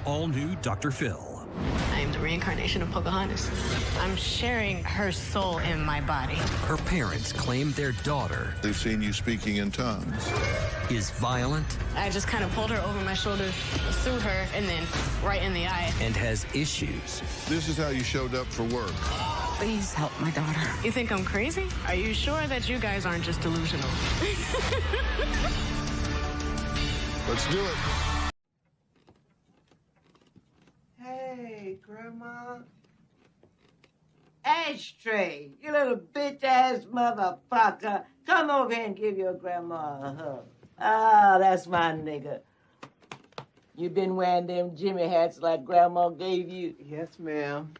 All-new Dr. Phil. I am the reincarnation of Pocahontas. I'm sharing her soul in my body. Her parents claim their daughter... They've seen you speaking in tongues. ...is violent. I just kind of pulled her over my shoulder, threw her, and then right in the eye. And has issues. This is how you showed up for work. Please help my daughter. You think I'm crazy? Are you sure that you guys aren't just delusional? Let's do it. Hey, Grandma. Ashtray, you little bitch-ass motherfucker. Come over here and give your grandma a hug. Ah, that's my nigga. You been wearing them Jimmy hats like Grandma gave you? Yes, ma'am.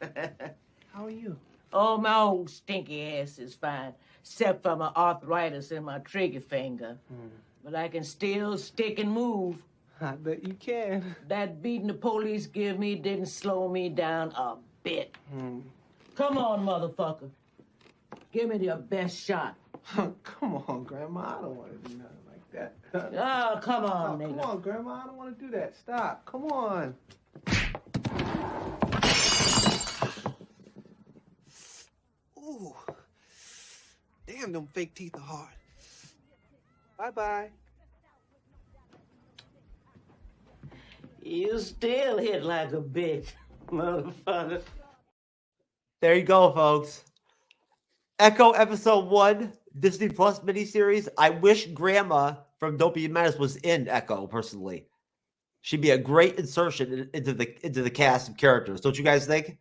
How are you? Oh, my old stinky ass is fine, except for my arthritis in my trigger finger. But I can still stick and move. I bet you can. That beating the police give me didn't slow me down a bit. Come on, motherfucker. Give me your best shot. Come on, Grandma. I don't want to do nothing like that. Oh, come on, nigga. Come on, Grandma. I don't want to do that. Stop. Come on. Ooh. Damn, them fake teeth are hard. Bye-bye. You still hit like a bitch, motherfucker. There you go, folks. Echo Episode 1, Disney Plus Miniseries. I wish Grandma from Don't Be a Menace was in Echo, personally. She'd be a great insertion into the cast of characters. Don't you guys think?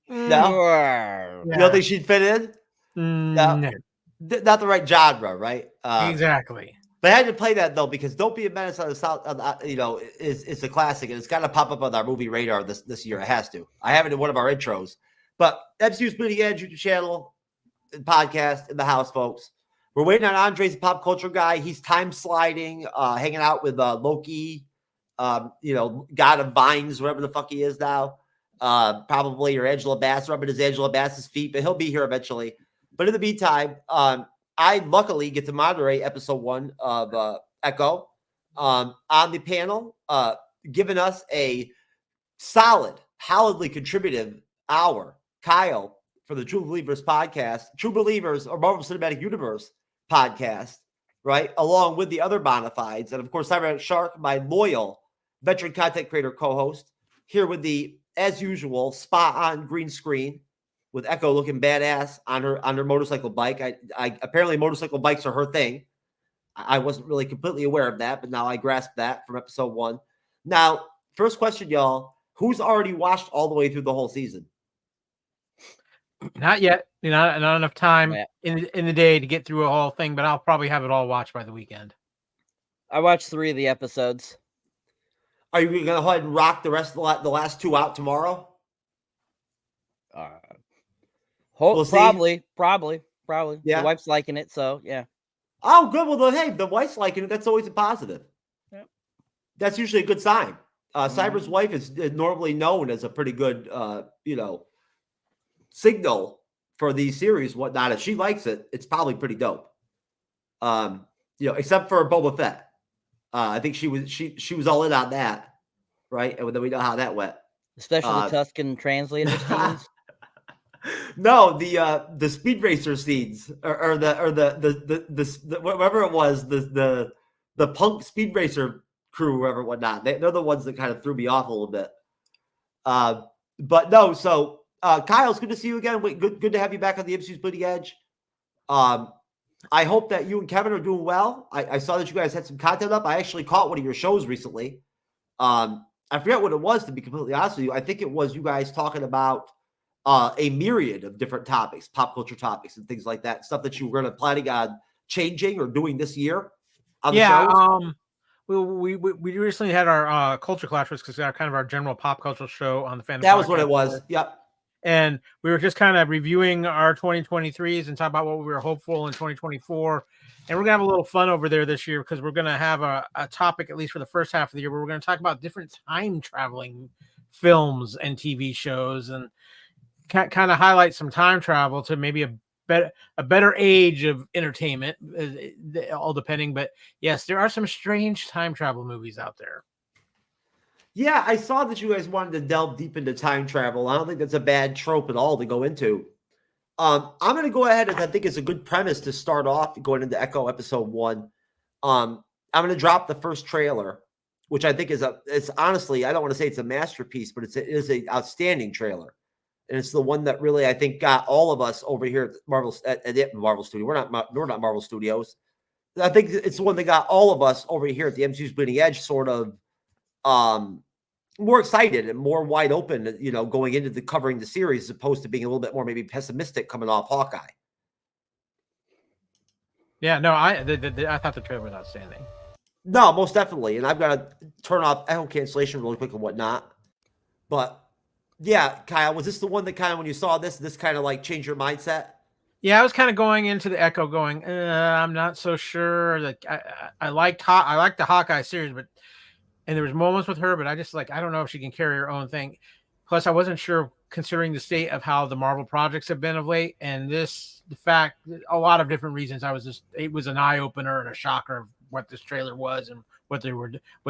No? Yeah. You don't think she'd fit in? No. Not the right genre, right? Exactly. But I had to play that though because "Don't Be a Menace" on the South, is a classic, and it's got to pop up on our movie radar this year. It has to. I have it in one of our intros. But MCU'S Bleeding Edge YouTube channel, podcast in the house, folks. We're waiting on Andre's pop culture guy. He's time sliding, hanging out with Loki, God of Vines, whatever the fuck he is now. Probably or Angela Bass, rubbing his Angela Bass's feet, but he'll be here eventually. But in the meantime, I luckily get to moderate episode 1 of Echo on the panel, giving us a solidly contributive hour. Kyle for the True Believers podcast, True Believers or Marvel Cinematic Universe podcast, right? Along with the other bonafides. And of course, Cyberneticshark, my loyal veteran content creator co-host, here with the, as usual, spot on green screen with Echo looking badass on her motorcycle bike. I apparently motorcycle bikes are her thing. I wasn't really completely aware of that, but now I grasp that from episode 1. Now, first question, y'all. Who's already watched all the way through the whole season? Not yet. Not enough time in the day to get through a whole thing, but I'll probably have it all watched by the weekend. I watched 3 of the episodes. Are you going to go ahead and rock the rest of the last 2 out tomorrow? We'll probably. Yeah. The wife's liking it, so yeah. Oh, good. Well, hey, the wife's liking it. That's always a positive. Yep. That's usually a good sign. Cyber's wife is normally known as a pretty good, signal for these series, whatnot. If she likes it, it's probably pretty dope. Except for Boba Fett. I think she was all in on that, right? And then we know how that went. Especially the Tuscan translator scenes. No, the Speed Racer scenes, or the whatever it was, the punk Speed Racer crew, whoever, whatnot. They're the ones that kind of threw me off a little bit. But no, so Kyle, it's good to see you again. Good to have you back on the MCU'S Bleeding Edge. I hope that you and Kevin are doing well. I saw that you guys had some content up. I actually caught one of your shows recently. I forget what it was, to be completely honest with you. I think it was you guys talking about a myriad of different topics, pop culture topics and things like that, stuff that you were going to planning on changing or doing this year on the show. We recently had our culture clash, because kind of our general pop culture show on the Fandom. That was what it was. Yep. And we were just kind of reviewing our 2023s and talk about what we were hopeful in 2024. And we're going to have a little fun over there this year, because we're going to have a topic, at least for the first half of the year, where we're going to talk about different time traveling films and TV shows, and kind of highlight some time travel to maybe a better age of entertainment, all depending. But yes, there are some strange time travel movies out there. Yeah, I saw that you guys wanted to delve deep into time travel. I don't think that's a bad trope at all to go into. I'm going to go ahead, and I think it's a good premise to start off going into Echo episode 1. I'm going to drop the first trailer, which I think it's honestly, I don't want to say it's a masterpiece, but it is an outstanding trailer. And it's the one that really, I think, got all of us over here at Marvel Studio. We're not Marvel Studios. I think it's the one that got all of us over here at the MCU's Bleeding Edge sort of more excited and more wide open, going into covering the series, as opposed to being a little bit more maybe pessimistic coming off Hawkeye. Yeah, no, I thought the trailer was outstanding. No, most definitely. And I've got to turn off echo cancellation really quick and whatnot. But yeah, Kyle, was this the one that kind of, when you saw this kind of like changed your mindset? Yeah, I was kind of going into the Echo going, I'm not so sure. Like I liked the Hawkeye series, and there was moments with her, but I just I don't know if she can carry her own thing. Plus, I wasn't sure, considering the state of how the Marvel projects have been of late, and the fact, a lot of different reasons. It was an eye opener and a shocker of what this trailer was and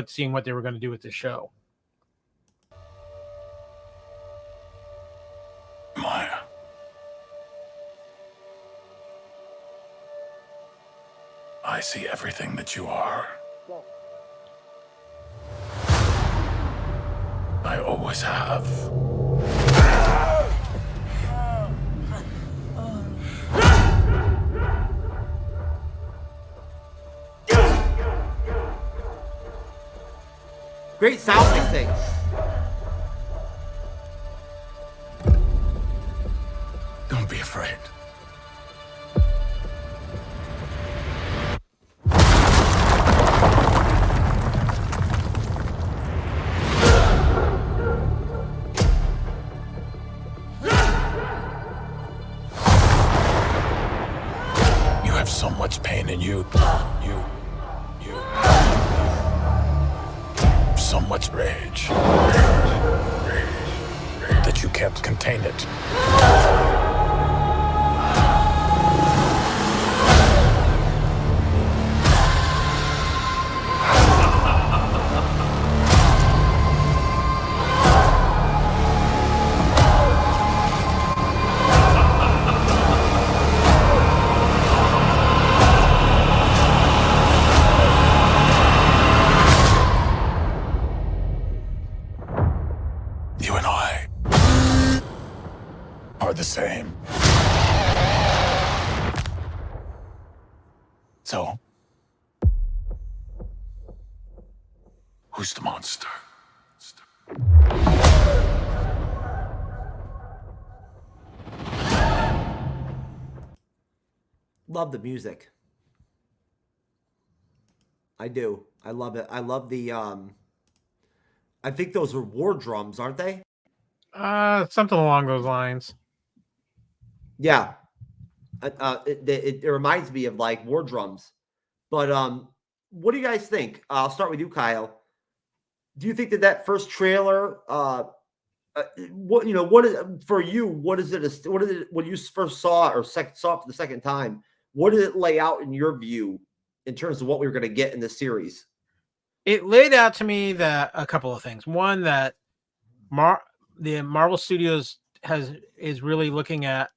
seeing what they were going to do with the show. Maya. I see everything that you are. I always have. Great sounding things. Don't be afraid. You have so much pain in you. So much rage that you can't contain it. You and I are the same. So, who's the monster? Love the music. I do. I love it. I love the I think those are war drums, aren't they? Something along those lines. Yeah. It reminds me of like war drums. But what do you guys think? I'll start with you, Kyle. Do you think that first trailer, what is for you? What is it? When you first saw it or saw it for the second time? What did it lay out in your view in terms of what we were going to get in the series? It laid out to me that a couple of things. One, that the Marvel Studios is really looking at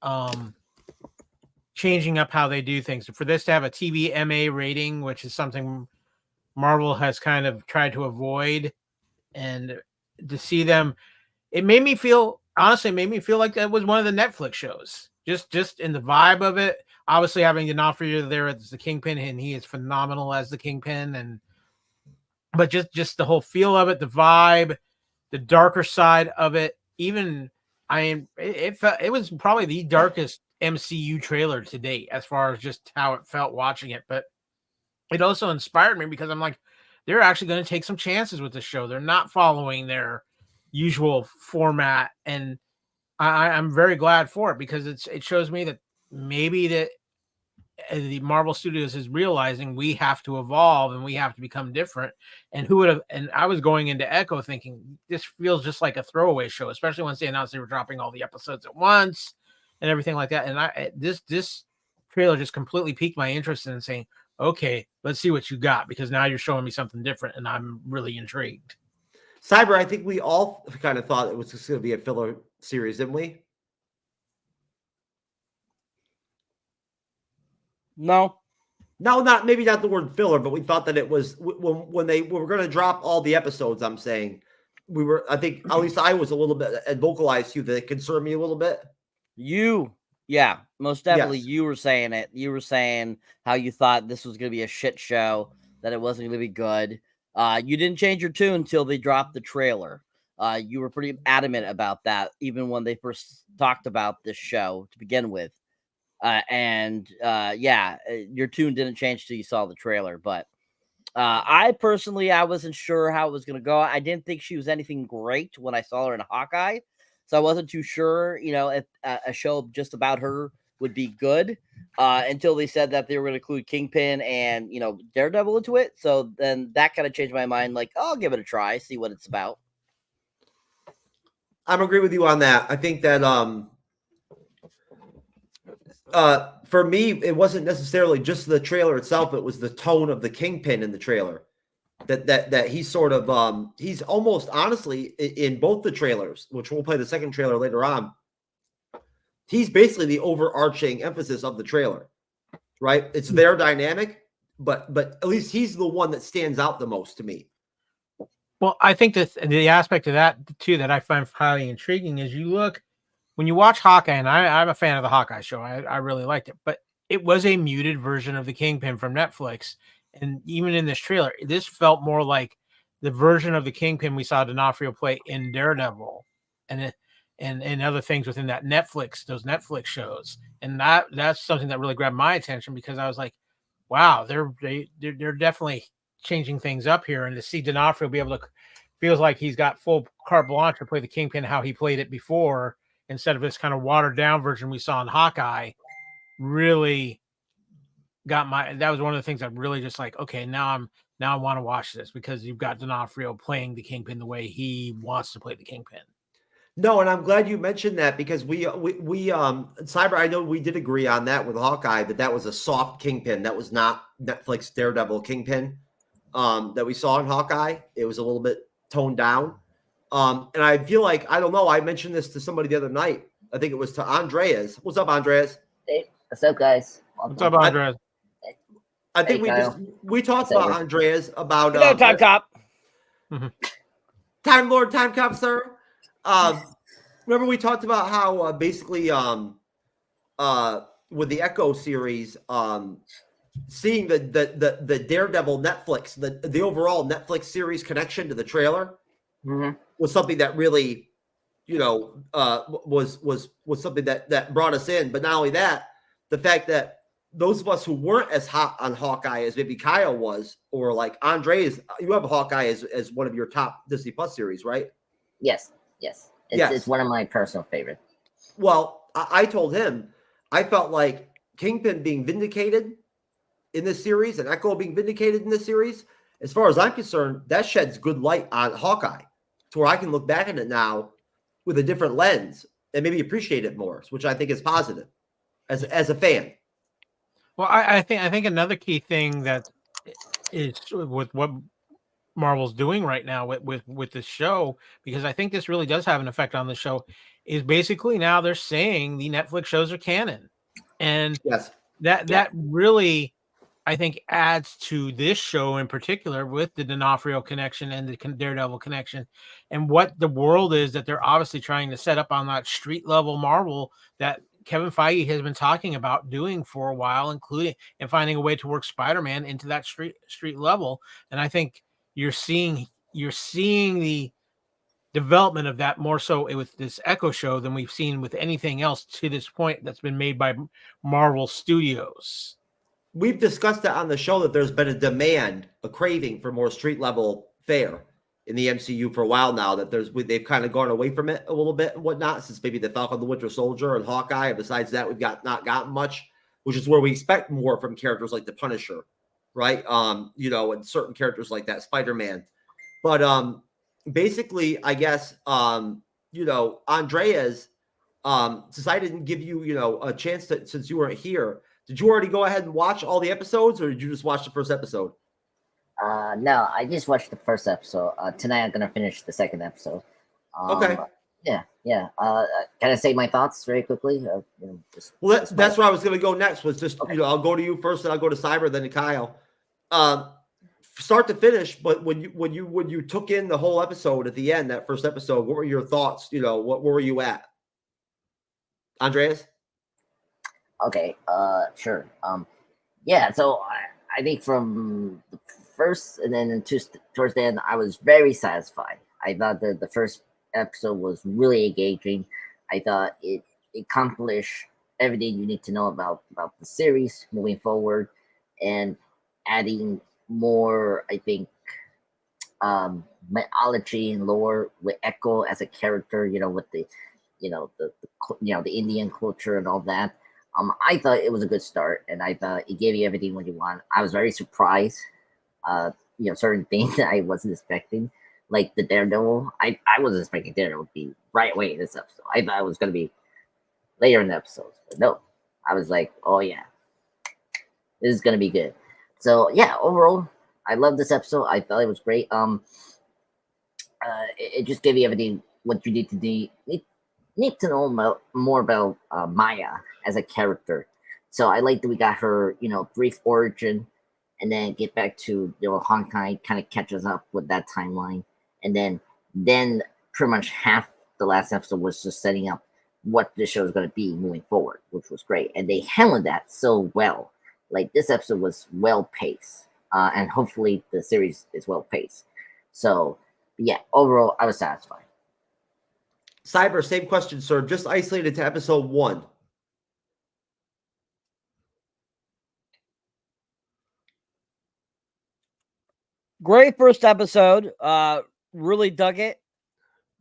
changing up how they do things. For this to have a TV MA rating, which is something Marvel has kind of tried to avoid, and to see them, it made me feel like that was one of the Netflix shows. Just in the vibe of it, obviously having D'Onofrio there as the Kingpin, and he is phenomenal as the Kingpin. But just the whole feel of it, the vibe, the darker side of it. Even it was probably the darkest MCU trailer to date as far as just how it felt watching it. But it also inspired me because I'm like, they're actually going to take some chances with this show. They're not following their usual format, and I'm very glad for it because it shows me that maybe that the Marvel Studios is realizing we have to evolve and we have to become different. And who would have? And I was going into Echo thinking this feels just like a throwaway show, especially once they announced they were dropping all the episodes at once and everything like that. And this trailer just completely piqued my interest in saying, okay, let's see what you got, because now you're showing me something different, and I'm really intrigued. Cyber, I think we all kind of thought it was just going to be a filler series, didn't we? No, maybe not the word filler, but we thought that it was when they were going to drop all the episodes. I'm saying I think at least I was a little bit and vocalized to you that it concerned me a little bit. Yeah, most definitely. Yes. You were saying it. You were saying how you thought this was going to be a shit show, that it wasn't going to be good. You didn't change your tune until they dropped the trailer. You were pretty adamant about that, even when they first talked about this show to begin with. Your tune didn't change till you saw the trailer. But I wasn't sure how it was going to go. I didn't think she was anything great when I saw her in Hawkeye. So I wasn't too sure, if a show just about her would be good until they said that they were going to include Kingpin and, Daredevil into it. So then that kind of changed my mind. Like, I'll give it a try, see what it's about. I'm agree with you on that. I think that for me, it wasn't necessarily just the trailer itself. It was the tone of the Kingpin in the trailer. That he's sort of he's almost honestly in both the trailers, which we'll play the second trailer later on. He's basically the overarching emphasis of the trailer, right? It's their dynamic, but at least he's the one that stands out the most to me. Well, I think that the aspect of that too that I find highly intriguing is when you watch Hawkeye, and I'm a fan of the Hawkeye show. I really liked it, but it was a muted version of the Kingpin from Netflix. And even in this trailer, this felt more like the version of the Kingpin we saw D'Onofrio play in Daredevil and other things within those Netflix shows. And that's something that really grabbed my attention, because I was like, wow, they're definitely changing things up here. And to see D'Onofrio be able to, feels like he's got full carte blanche to play the Kingpin how he played it before, instead of this kind of watered down version we saw in Hawkeye, really that was one of the things that really just like, okay, now I want to watch this, because you've got D'Onofrio playing the Kingpin the way he wants to play the Kingpin. No, and I'm glad you mentioned that, because we Cyber, I know we did agree on that with Hawkeye, that was a soft Kingpin. That was not Netflix Daredevil Kingpin that we saw in Hawkeye. It was a little bit toned down. And I feel like, I don't know, I mentioned this to somebody the other night. I think it was to Andreas. What's up, Andreas? Hey, what's up, guys? What's up, Andreas? I think we talked about Andreas about Time Cop. Time Lord, Time Cop, sir. Remember we talked about how basically with the Echo series, seeing the Daredevil Netflix, the overall Netflix series connection to the trailer was something that really, was something that brought us in. But not only that, the fact that those of us who weren't as hot on Hawkeye as maybe Kyle was, or like Andres, you have Hawkeye as one of your top Disney Plus series, right? Yes. It's one of my personal favorites. Well, I told him I felt like Kingpin being vindicated in this series and Echo being vindicated in this series, as far as I'm concerned, that sheds good light on Hawkeye, to where I can look back at it now with a different lens and maybe appreciate it more, which I think is positive as a fan. Well, I think another key thing that is with what Marvel's doing right now with this show, because I think this really does have an effect on the show, is basically now they're saying the Netflix shows are canon, and that really, I think, adds to this show in particular with the D'Onofrio connection and the Daredevil connection, and what the world is that they're obviously trying to set up on that street level Marvel that Kevin Feige has been talking about doing for a while, including and finding a way to work Spider-Man into that street level. And I think you're seeing the development of that more so with this Echo show than we've seen with anything else to this point that's been made by Marvel Studios. We've discussed that on the show that there's been a demand, a craving for more street level fare in the MCU for a while now, that they've kind of gone away from it a little bit and whatnot, since maybe the Falcon the Winter Soldier and Hawkeye. And besides that, we've not gotten much, which is where we expect more from characters like the Punisher, right? And certain characters like that, Spider-Man. But basically, I guess, Andreas, since I didn't give you, a chance to, since you weren't here, did you already go ahead and watch all the episodes, or did you just watch the first episode? No, I just watched the first episode. Tonight I'm gonna finish the second episode. Okay. Yeah. Can I say my thoughts very quickly? That's where I was gonna go next. Was just okay. I'll go to you first, and I'll go to Cyber, then to Kyle. Start to finish, but when you took in the whole episode at the end, that first episode, what were your thoughts? Where were you at, Andreas? Okay, sure. Yeah, so I think from the first and then towards the end, I was very satisfied. I thought that the first episode was really engaging. I thought it accomplished everything you need to know about the series moving forward, and adding more, I think, mythology and lore with Echo as a character, with the Indian culture and all that. I thought it was a good start, and I thought it gave you everything what you want. I was very surprised, certain things that I wasn't expecting, like the Daredevil. I wasn't expecting Daredevil to be right away in this episode. I thought it was going to be later in the episodes, but no. I was like, oh yeah, this is going to be good. So yeah, overall, I love this episode. I thought it was great. It just gave you everything what you need to do. Need to know more about Maya as a character. So I like that we got her, brief origin, and then get back to Hawkeye, kind of catches up with that timeline, and then pretty much half the last episode was just setting up what the show is going to be moving forward, which was great, and they handled that so well. Like, this episode was well paced, and hopefully the series is well paced. So yeah, overall, I was satisfied. Cyber, same question, sir. Just isolated to episode 1. Great first episode. Really dug it.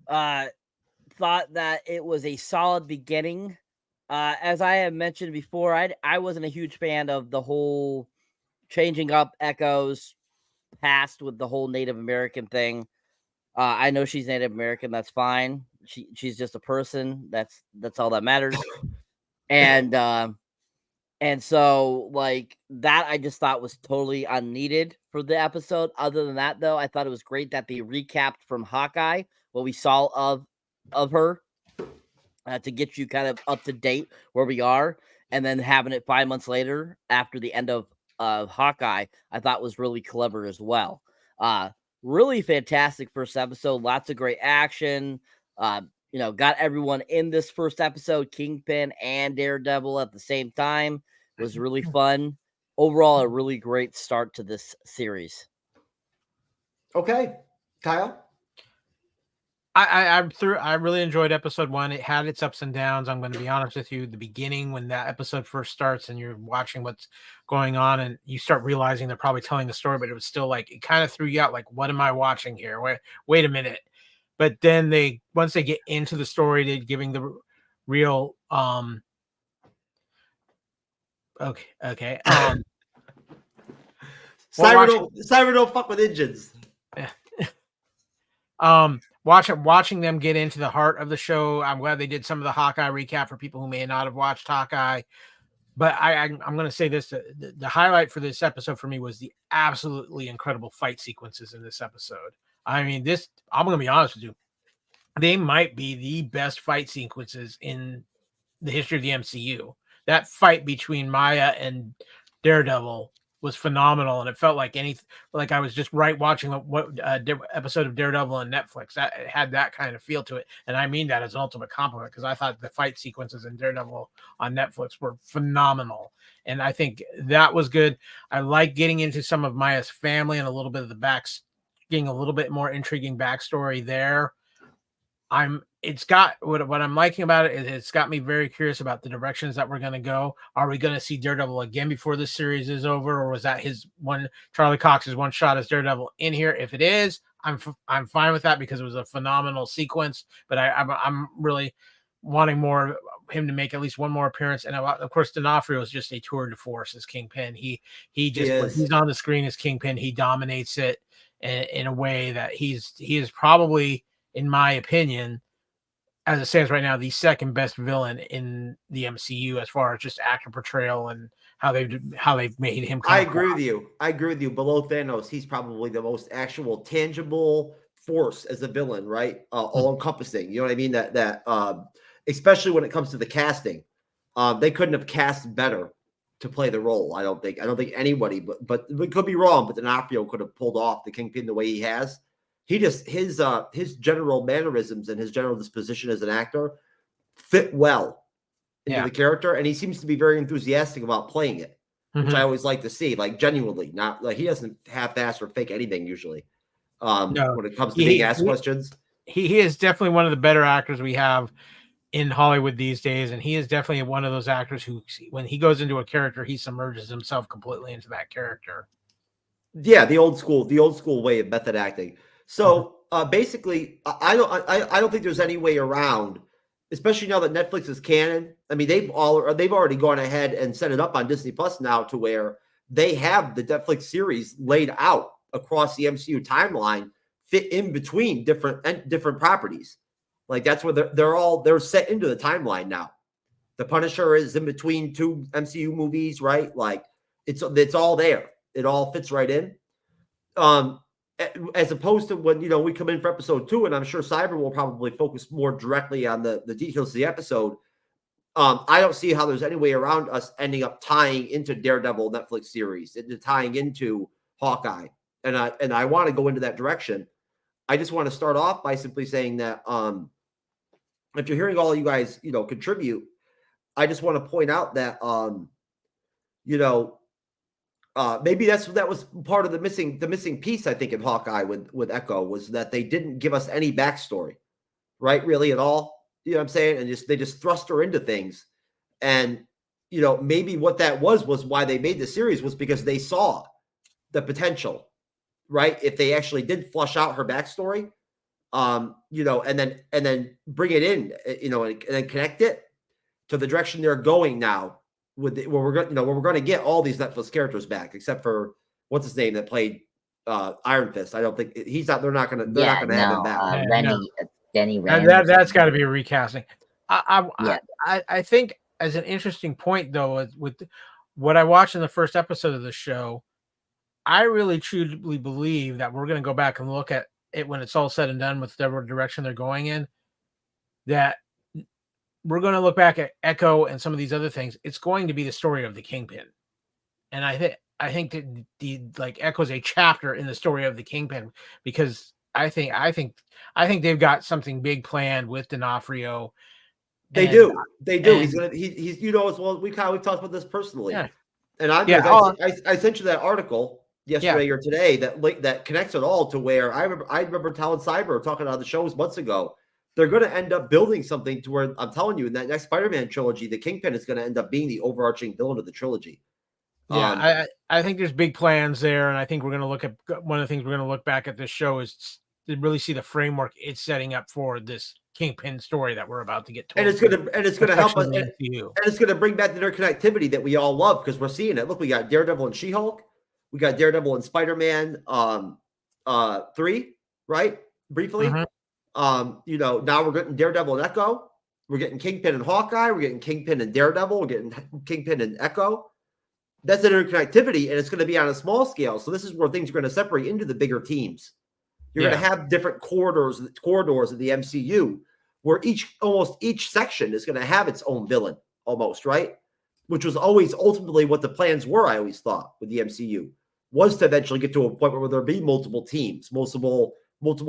Thought that it was a solid beginning. As I have mentioned before, I wasn't a huge fan of the whole changing up Echo's past with the whole Native American thing. I know she's Native American. That's fine. She's just a person. That's all that matters. And so, like, that I just thought was totally unneeded for the episode. Other than that, though, I thought it was great that they recapped from Hawkeye what we saw of her, to get you kind of up to date where we are, and then having it 5 months later after the end of Hawkeye, I thought was really clever as well. Really fantastic first episode. Lots of great action. Got everyone in this first episode, Kingpin and Daredevil at the same time. It was really fun. Overall, a really great start to this series. Okay. Kyle? I really enjoyed episode 1. It had its ups and downs. I'm going to be honest with you. The beginning, when that episode first starts and you're watching what's going on, and you start realizing they're probably telling the story, but it was still like, it kind of threw you out. Like, what am I watching here? Wait a minute. But then once they get into the story, they're giving the real, okay. Cyber don't fuck with engines. Watching them get into the heart of the show. I'm glad they did some of the Hawkeye recap for people who may not have watched Hawkeye. But I'm going to say this: the highlight for this episode for me was the absolutely incredible fight sequences in this episode. I mean, I'm going to be honest with you, they might be the best fight sequences in the history of the MCU. That fight between Maya and Daredevil was phenomenal, and it felt like I was just watching what episode of Daredevil on Netflix. That it had that kind of feel to it, and I mean that as an ultimate compliment because I thought the fight sequences in Daredevil on Netflix were phenomenal, and I think that was good. I like getting into some of Maya's family and a little bit of getting a little bit more intriguing backstory there. It's got what I'm liking about it is it's got me very curious about the directions that we're going to go. Are we going to see Daredevil again before this series is over, or was that Charlie Cox's one shot as Daredevil in here? If it is, I'm fine with that because it was a phenomenal sequence. But I'm really wanting more of him to make at least one more appearance. And of course, D'Onofrio is just a tour de force as Kingpin. When he's on the screen as Kingpin, he dominates it in a way that he is probably, in my opinion, as it stands right now, the second best villain in the MCU as far as just actor portrayal and how they've made him. I agree with you. Below Thanos, he's probably the most actual tangible force as a villain, right? All encompassing. You know what I mean? That especially when it comes to the casting, they couldn't have cast better to play the role. I don't think anybody, but we could be wrong. But D'Onofrio could have pulled off the Kingpin the way he has. He just his general mannerisms and his general disposition as an actor fit well into the character, and he seems to be very enthusiastic about playing it, which I always like to see. Like genuinely, not like he doesn't half-ass or fake anything usually. When it comes to being asked questions, he is definitely one of the better actors we have in Hollywood these days, and he is definitely one of those actors who, when he goes into a character, he submerges himself completely into that character. Yeah, the old school way of method acting. So basically, I don't think there's any way around, especially now that Netflix is canon. I mean, they've already gone ahead and set it up on Disney Plus now to where they have the Netflix series laid out across the MCU timeline, fit in between different properties. Like that's where they're set into the timeline now. The Punisher is in between two MCU movies, right? Like it's all there. It all fits right in. As opposed to when we come in for episode 2, and I'm sure Cyber will probably focus more directly on the details of the episode. I don't see how there's any way around us ending up tying into Daredevil Netflix series, into tying into Hawkeye, and I want to go into that direction. I just want to start off by simply saying that if you're hearing all you guys contribute, I just want to point out that maybe that was part of the missing piece, I think, in Hawkeye with Echo, was that they didn't give us any backstory, right? Really at all. You know what I'm saying? And they just thrust her into things. And, maybe what that was why they made the series was because they saw the potential, right? If they actually did flush out her backstory, and then bring it in, and then connect it to the direction they're going now. Where we're going to get all these Netflix characters back, except for what's his name that played Iron Fist. I don't think they're not going to have him back. Denny Rand. That's got to be a recasting. I think as an interesting point though, with what I watched in the first episode of the show, I really truly believe that we're going to go back and look at it when it's all said and done with whatever direction they're going in. That we're going to look back at Echo and some of these other things. It's going to be the story of the Kingpin. And I think that Echo's a chapter in the story of the Kingpin, because I think they've got something big planned with D'Onofrio. They do. He's as well. We've talked about this personally. Yeah. And I sent you that article yesterday or today that connects it all to where I remember telling Cyber, talking on the shows months ago, they're going to end up building something to where I'm telling you in that next Spider-Man trilogy, the Kingpin is going to end up being the overarching villain of the trilogy. Yeah, I think there's big plans there, and I think we're going to look at one of the things we're going to look back at this show is to really see the framework it's setting up for this Kingpin story that we're about to get told. And it's going to help us, and it's going to bring back the interconnectivity that we all love because we're seeing it. Look, we got Daredevil and She-Hulk, we got Daredevil and Spider-Man 3, right? Briefly. Mm-hmm. Now we're getting Daredevil and Echo. We're getting Kingpin and Hawkeye. We're getting Kingpin and Daredevil. We're getting Kingpin and Echo. That's an interconnectivity, and it's going to be on a small scale. So this is where things are going to separate into the bigger teams. You're going to have different corridors of the MCU, where almost each section is going to have its own villain, almost, right? which was always ultimately what the plans were, I always thought, with the MCU, was to eventually get to a point where there be multiple teams, multiple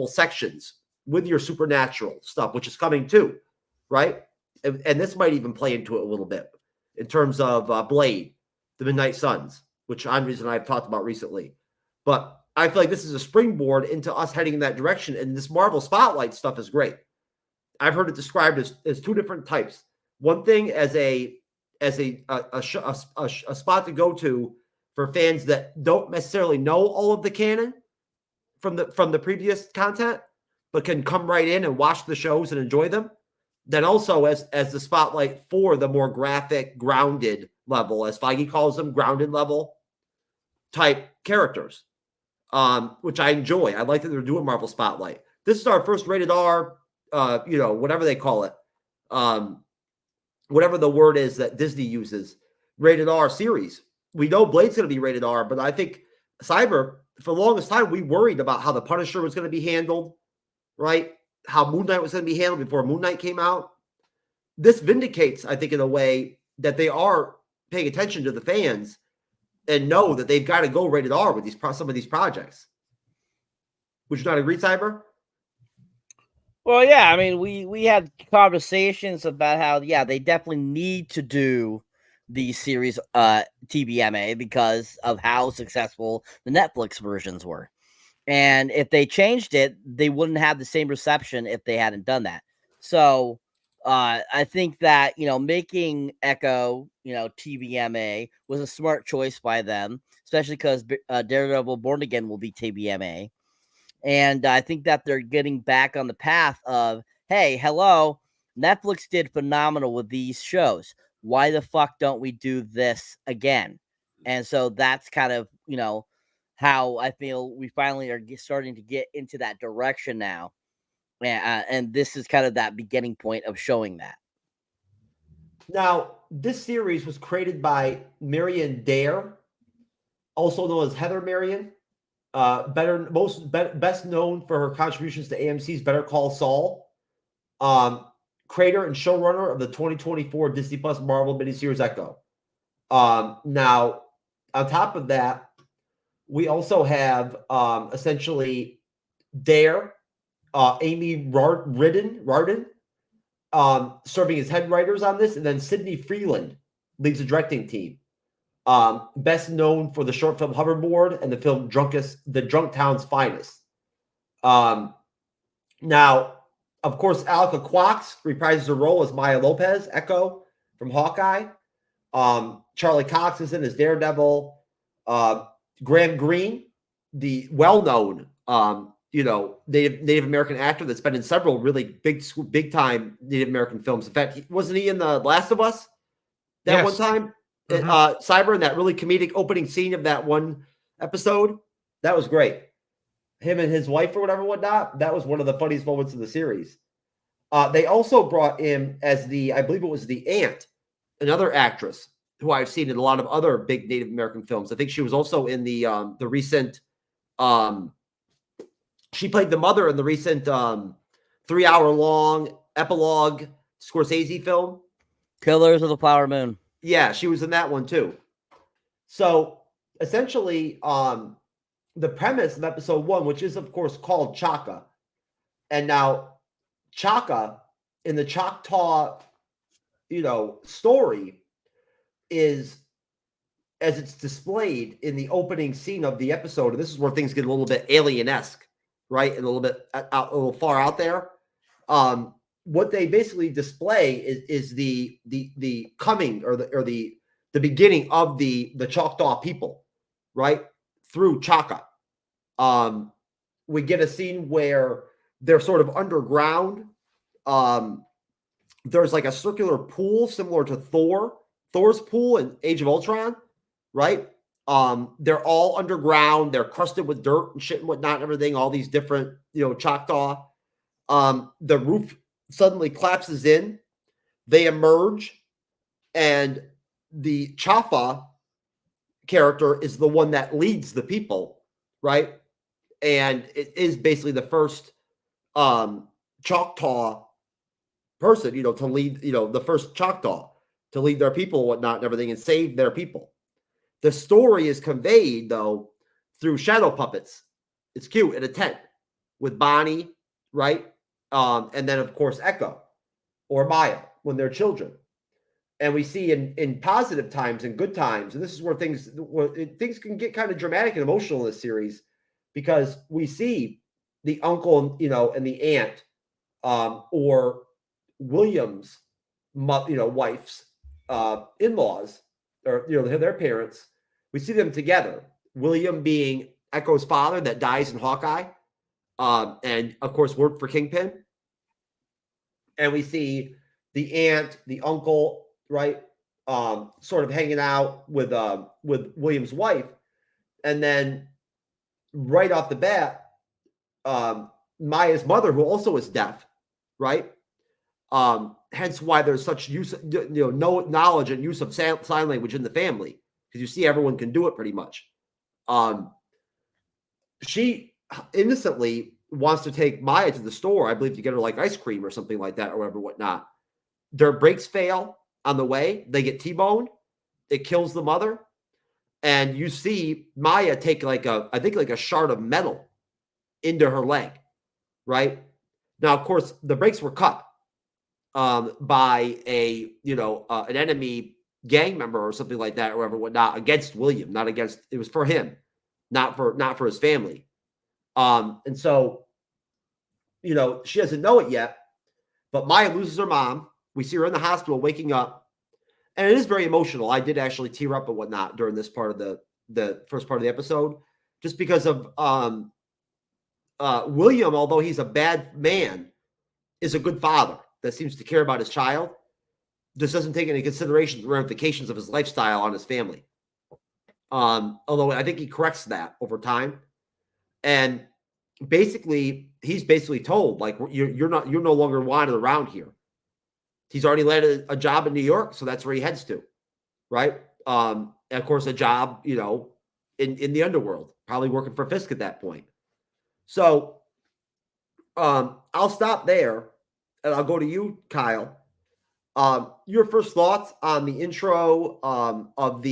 sections with your supernatural stuff, which is coming too, right? And this might even play into it a little bit in terms of Blade, the Midnight Suns, which Andres and I have talked about recently. But I feel like this is a springboard into us heading in that direction, and this Marvel Spotlight stuff is great. I've heard it described as two different types. One thing as a spot to go to for fans that don't necessarily know all of the canon from the previous content, but can come right in and watch the shows and enjoy them. Then also as the spotlight for the more graphic, grounded level, as Feige calls them, grounded level type characters, which I enjoy. I like that they're doing Marvel Spotlight. This is our first rated R, whatever they call it, whatever the word is that Disney uses, rated R series. We know Blade's going to be rated R, but I think Cyber, for the longest time, we worried about how the Punisher was going to be handled, right? How Moon Knight was going to be handled before Moon Knight came out. This vindicates, I think, in a way that they are paying attention to the fans and know that they've got to go rated R with some of these projects. Would you not agree, Cyber? Well, yeah. I mean, we had conversations about how, yeah, they definitely need to do the series TBMA because of how successful the Netflix versions were. And if they changed it, they wouldn't have the same reception if they hadn't done that. So I think that, making Echo, TBMA was a smart choice by them, especially because Daredevil Born Again will be TBMA. And I think that they're getting back on the path of, hey, hello, Netflix did phenomenal with these shows. Why the fuck don't we do this again? And so that's kind of, how I feel we finally are starting to get into that direction now. And this is kind of that beginning point of showing that. Now, this series was created by Marion Dare, also known as Heather Marion, best known for her contributions to AMC's Better Call Saul, creator and showrunner of the 2024 Disney Plus Marvel miniseries Echo. Now, on top of that, we also have essentially Dare, Amy Rardin, serving as head writers on this, and then Sidney Freeland leads the directing team. Best known for the short film Hoverboard and the film The Drunk Town's Finest. Now, of course, Alka Quox reprises her role as Maya Lopez, Echo from Hawkeye. Charlie Cox is in as Daredevil. Graham Greene, the well-known, Native American actor that's been in several really big time Native American films. In fact, wasn't he in The Last of Us one time? Mm-hmm. Cyber, in that really comedic opening scene of that one episode. That was great. Him and his wife or whatnot. That was one of the funniest moments of the series. They also brought in as I believe it was the aunt, another actress who I've seen in a lot of other big Native American films. I think she was also in the recent, she played the mother in the recent 3-hour-long epilogue Scorsese film. Killers of the Flower Moon. Yeah, she was in that one too. So essentially, the premise of episode 1, which is of course called Chaka, and now Chaka in the Choctaw, story is as it's displayed in the opening scene of the episode. And this is where things get a little bit alien-esque, right? And a little far out there. What they basically display is the coming or the beginning of the Choctaw people, right? Through Chaka. We get a scene where they're sort of underground. There's like a circular pool similar to Thor's pool in Age of Ultron, right? They're all underground. They're crusted with dirt and shit and whatnot and everything. All these different, Choctaw. The roof suddenly collapses in. They emerge, and the Chafa character is the one that leads the people, right? And it is basically the first Choctaw person, to lead, the first Choctaw to lead their people and whatnot and everything and save their people. The story is conveyed, though, through shadow puppets. It's cute in a tent with Bonnie, right? And then, of course, Echo or Maya when they're children. And we see in positive times and good times, and this is where things can get kind of dramatic and emotional in this series, because we see the uncle, and the aunt, or William's, wife's in-laws, or their parents. We see them together. William being Echo's father that dies in Hawkeye, and of course worked for Kingpin. And we see the aunt, the uncle, right, sort of hanging out with William's wife, and then right off the bat, Maya's mother, who also is deaf, right? Hence why there's such use, no knowledge and use of sign language in the family, because you see everyone can do it pretty much. She innocently wants to take Maya to the store, I believe, to get her like ice cream or something like that, or whatever, whatnot. Their brakes fail on the way. They get T-boned. It kills the mother. And you see Maya take like a shard of metal into her leg, right? Now, of course, the brakes were cut by an enemy gang member or something like that, or whatever, whatnot, against William, not against, it was for him, not for his family. And so, she doesn't know it yet, but Maya loses her mom. We see her in the hospital waking up, and it is very emotional. I did actually tear up and whatnot during this part of the first part of the episode, just because of William, although he's a bad man, is a good father that seems to care about his child. Just doesn't take into consideration the ramifications of his lifestyle on his family. Although I think he corrects that over time. And basically, he's told, like, you're no longer wanted around here. He's already landed a job in New York, so that's where he heads to, right? And of course, a job, in the underworld, probably working for Fisk at that point. So I'll stop there, and I'll go to you, Kyle. Your first thoughts on the intro of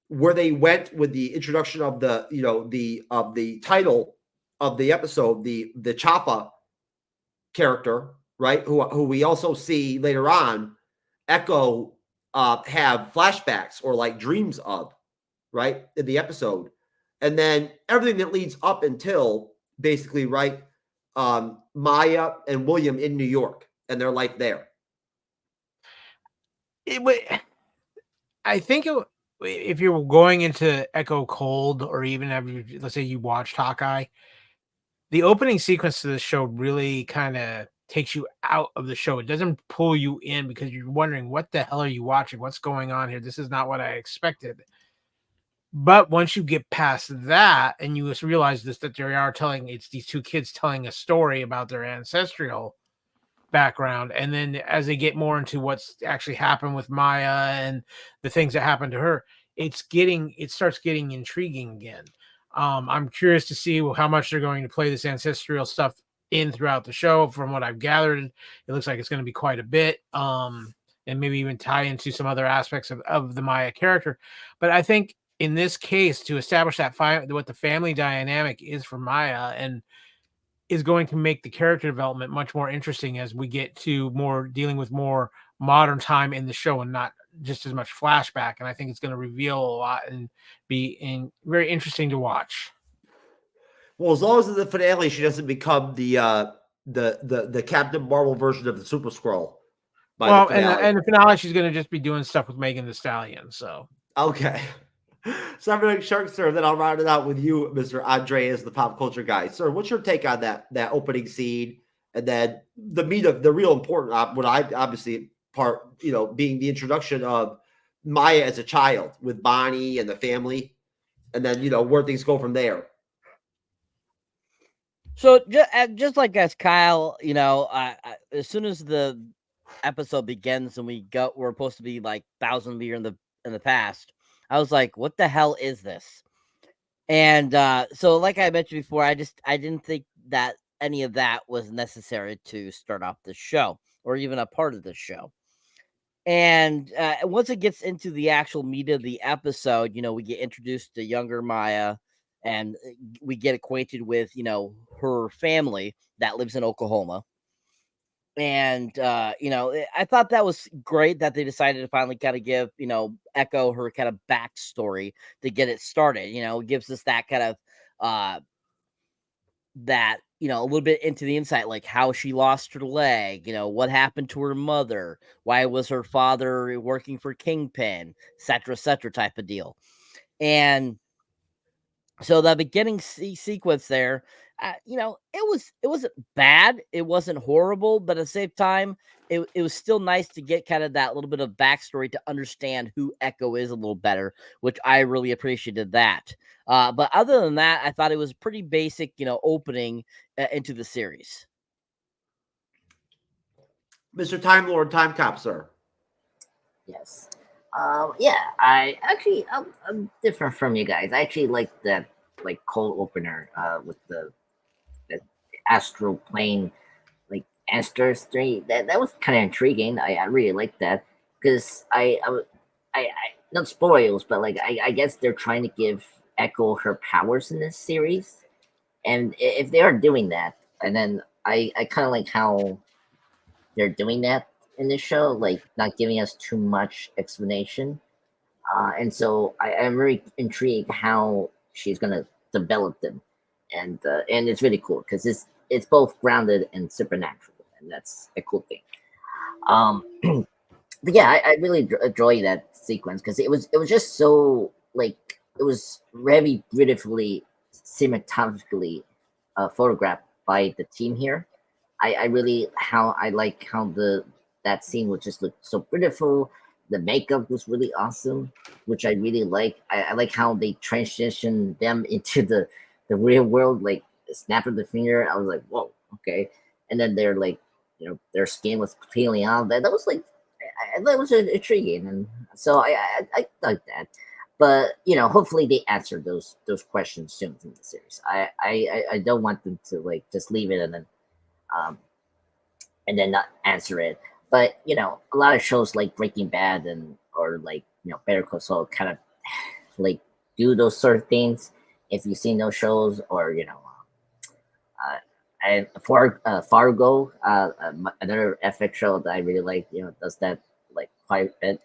where they went with the introduction of the title of the episode, the Chaka character, right? Who we also see later on, Echo have flashbacks or like dreams of, right, in the episode, and then everything that leads up until basically, right, Maya and William in New York and their life there. I think if you're going into Echo cold, or even let's say you watched Hawkeye, the opening sequence to this show really kind of takes you out of the show. It doesn't pull you in because you're wondering, what the hell are you watching? What's going on here? This is not what I expected. But once you get past that and you just realize that they are it's these two kids telling a story about their ancestral background, and then as they get more into what's actually happened with Maya and the things that happened to her, it starts getting intriguing again. I'm curious to see how much they're going to play this ancestral stuff in throughout the show. From what I've gathered, it looks like it's going to be quite a bit, and maybe even tie into some other aspects of the Maya character. But I think in this case, to establish what the family dynamic is for Maya, and is going to make the character development much more interesting as we get to dealing with more modern time in the show and not just as much flashback. And I think it's going to reveal a lot and be very interesting to watch. Well, as long as in the finale she doesn't become the Captain Marvel version of the Super Skrull. Well, and the finale, she's going to just be doing stuff with Megan Thee Stallion. So okay. Cyberneticshark, sir, then I'll round it out with you, Mr. Andre, as the pop culture guy. Sir, what's your take on that opening scene, and then the meat of the real important, what I obviously part, being the introduction of Maya as a child with Bonnie and the family, and then where things go from there. So just like as Kyle, as soon as the episode begins and we're supposed to be like 1,000 years in the past, I was like, what the hell is this? And so like I mentioned before, I didn't think that any of that was necessary to start off the show or even a part of the show. And once it gets into the actual meat of the episode, we get introduced to younger Maya, and we get acquainted with, her family that lives in Oklahoma. And, I thought that was great that they decided to finally kind of give, Echo her kind of backstory to get it started. It gives us that kind of, a little bit into the insight, like how she lost her leg, what happened to her mother, why was her father working for Kingpin, et cetera type of deal. And so the beginning sequence there, it wasn't bad. It wasn't horrible, but at the same time, it was still nice to get kind of that little bit of backstory to understand who Echo is a little better, which I really appreciated that. But other than that, I thought it was pretty basic, opening into the series. Mr. Time Lord, Time Cop, sir. Yes. Yeah, I'm different from you guys. I actually like that cold opener with the astral plane, like Aster 3. That was kind of intriguing. I really liked that because I not spoils, but I guess they're trying to give Echo her powers in this series, and if they are doing that, and then I kind of like how they're doing that in this show, like not giving us too much explanation. And so I'm very intrigued how she's gonna develop them, and it's really cool because it's both grounded and supernatural, and that's a cool thing. But yeah, I really enjoy that sequence because it was just so it was very beautifully cinematographically photographed by the team here. I really like how that scene would just look so beautiful. The makeup was really awesome, which I really like. I like how they transition them into the real world, like snap of the finger. I was like, whoa, okay. And then they're their skin was peeling out. That was that was intriguing, and so I like that. But hopefully they answer those questions soon in the series. I don't want them to just leave it and then not answer it. But a lot of shows like Breaking Bad or Better Call Saul kind of do those sort of things. If you've seen those shows, or and Fargo, another FX show that I really like, does that quite a bit.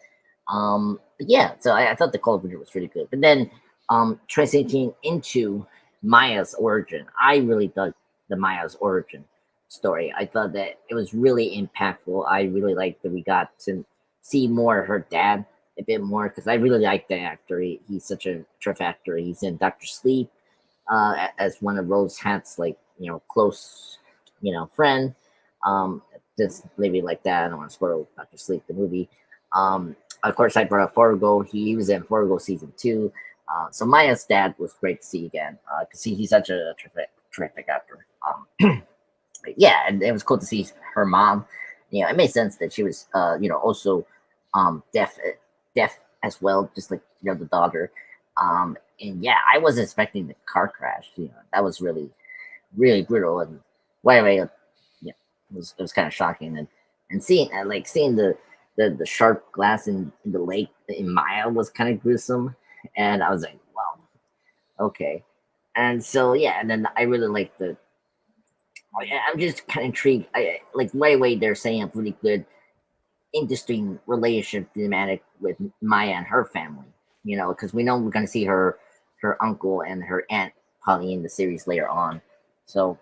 But yeah, so I thought the Cold Winter was really good. But then transitioning into Maya's origin, I really dug the Maya's origin story. I thought that it was really impactful. I really liked that we got to see more of her dad a bit more, because I really like the actor. He's such a terrific actor. He's in Dr. Sleep as one of Rose Hat's close friend. Just maybe like that. I don't want to spoil Dr. Sleep the movie. Of course, I brought up Fargo. He was in Fargo season 2. So Maya's dad was great to see again, because he's such a terrific actor. Yeah, and it was cool to see her mom. It made sense that she was, also deaf as well, just like the daughter. And yeah, I wasn't expecting the car crash. That was really, really brutal. And anyway, it was kind of shocking. And seeing the sharp glass in the lake in Maya was kind of gruesome. And I was like, wow, okay. And so yeah, and then I really like I'm just kind of intrigued. Right away they're saying a pretty good interesting relationship thematic with Maya and her family, because we know we're going to see her uncle and her aunt probably in the series later on. So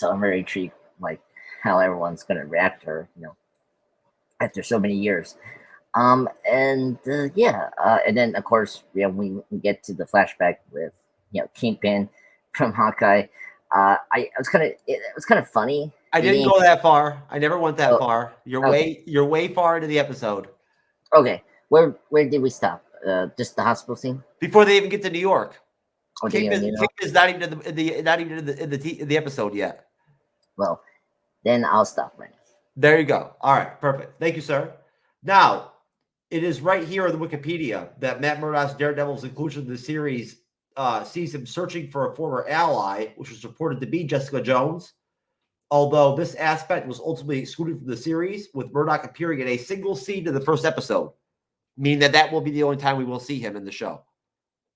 I'm very intrigued, how everyone's going to react to her, after so many years. And then of course, we get to the flashback with Kingpin from Hawkeye. It was kind of funny. I didn't go that far. I never went that far. You're way far into the episode. Okay, where did we stop? Just the hospital scene before they even get to New York. Kingpin is not even in the episode yet. Well, then I'll stop right now. There you go. All right, perfect. Thank you, sir. Now, it is right here in the Wikipedia that Matt Murdock's Daredevil's inclusion in the series sees him searching for a former ally, which was reported to be Jessica Jones. although this aspect was ultimately excluded from the series, with Murdoch appearing in a single scene in the first episode, meaning that will be the only time we will see him in the show.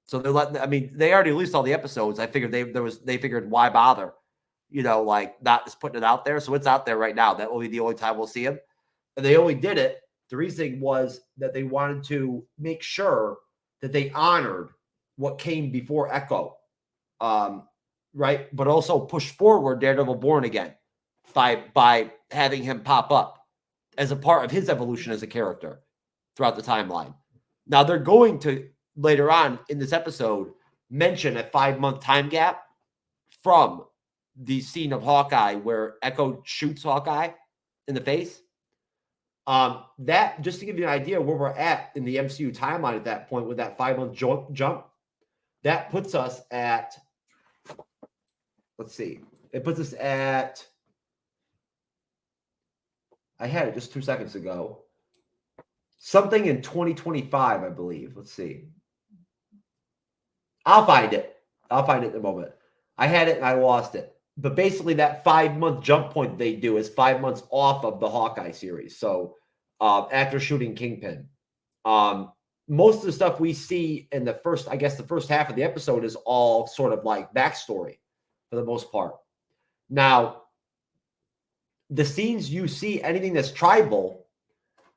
So they're letting, I mean, they already released all the episodes. I figured they figured why bother, like not just putting it out there. So it's out there right now. That will be the only time we'll see him. And they only did it. The reason was that they wanted to make sure that they honored what came before Echo, right? But also push forward Daredevil Born Again by having him pop up as a part of his evolution as a character throughout the timeline. Now they're going to later on in this episode mention a 5-month time gap from the scene of Hawkeye where Echo shoots Hawkeye in the face. That, just to give you an idea where we're at in the MCU timeline at that point with that 5-month jump, that puts us at, let's see, it puts us at, I had it just 2 seconds ago, something in 2025, I believe. Let's see. I'll find it in a moment. I had it and I lost it. But basically that 5-month jump point they do is 5 months off of the Hawkeye series. So after shooting Kingpin, most of the stuff we see in the first half of the episode is all sort of like backstory for the most part. Now, the scenes you see, anything that's tribal,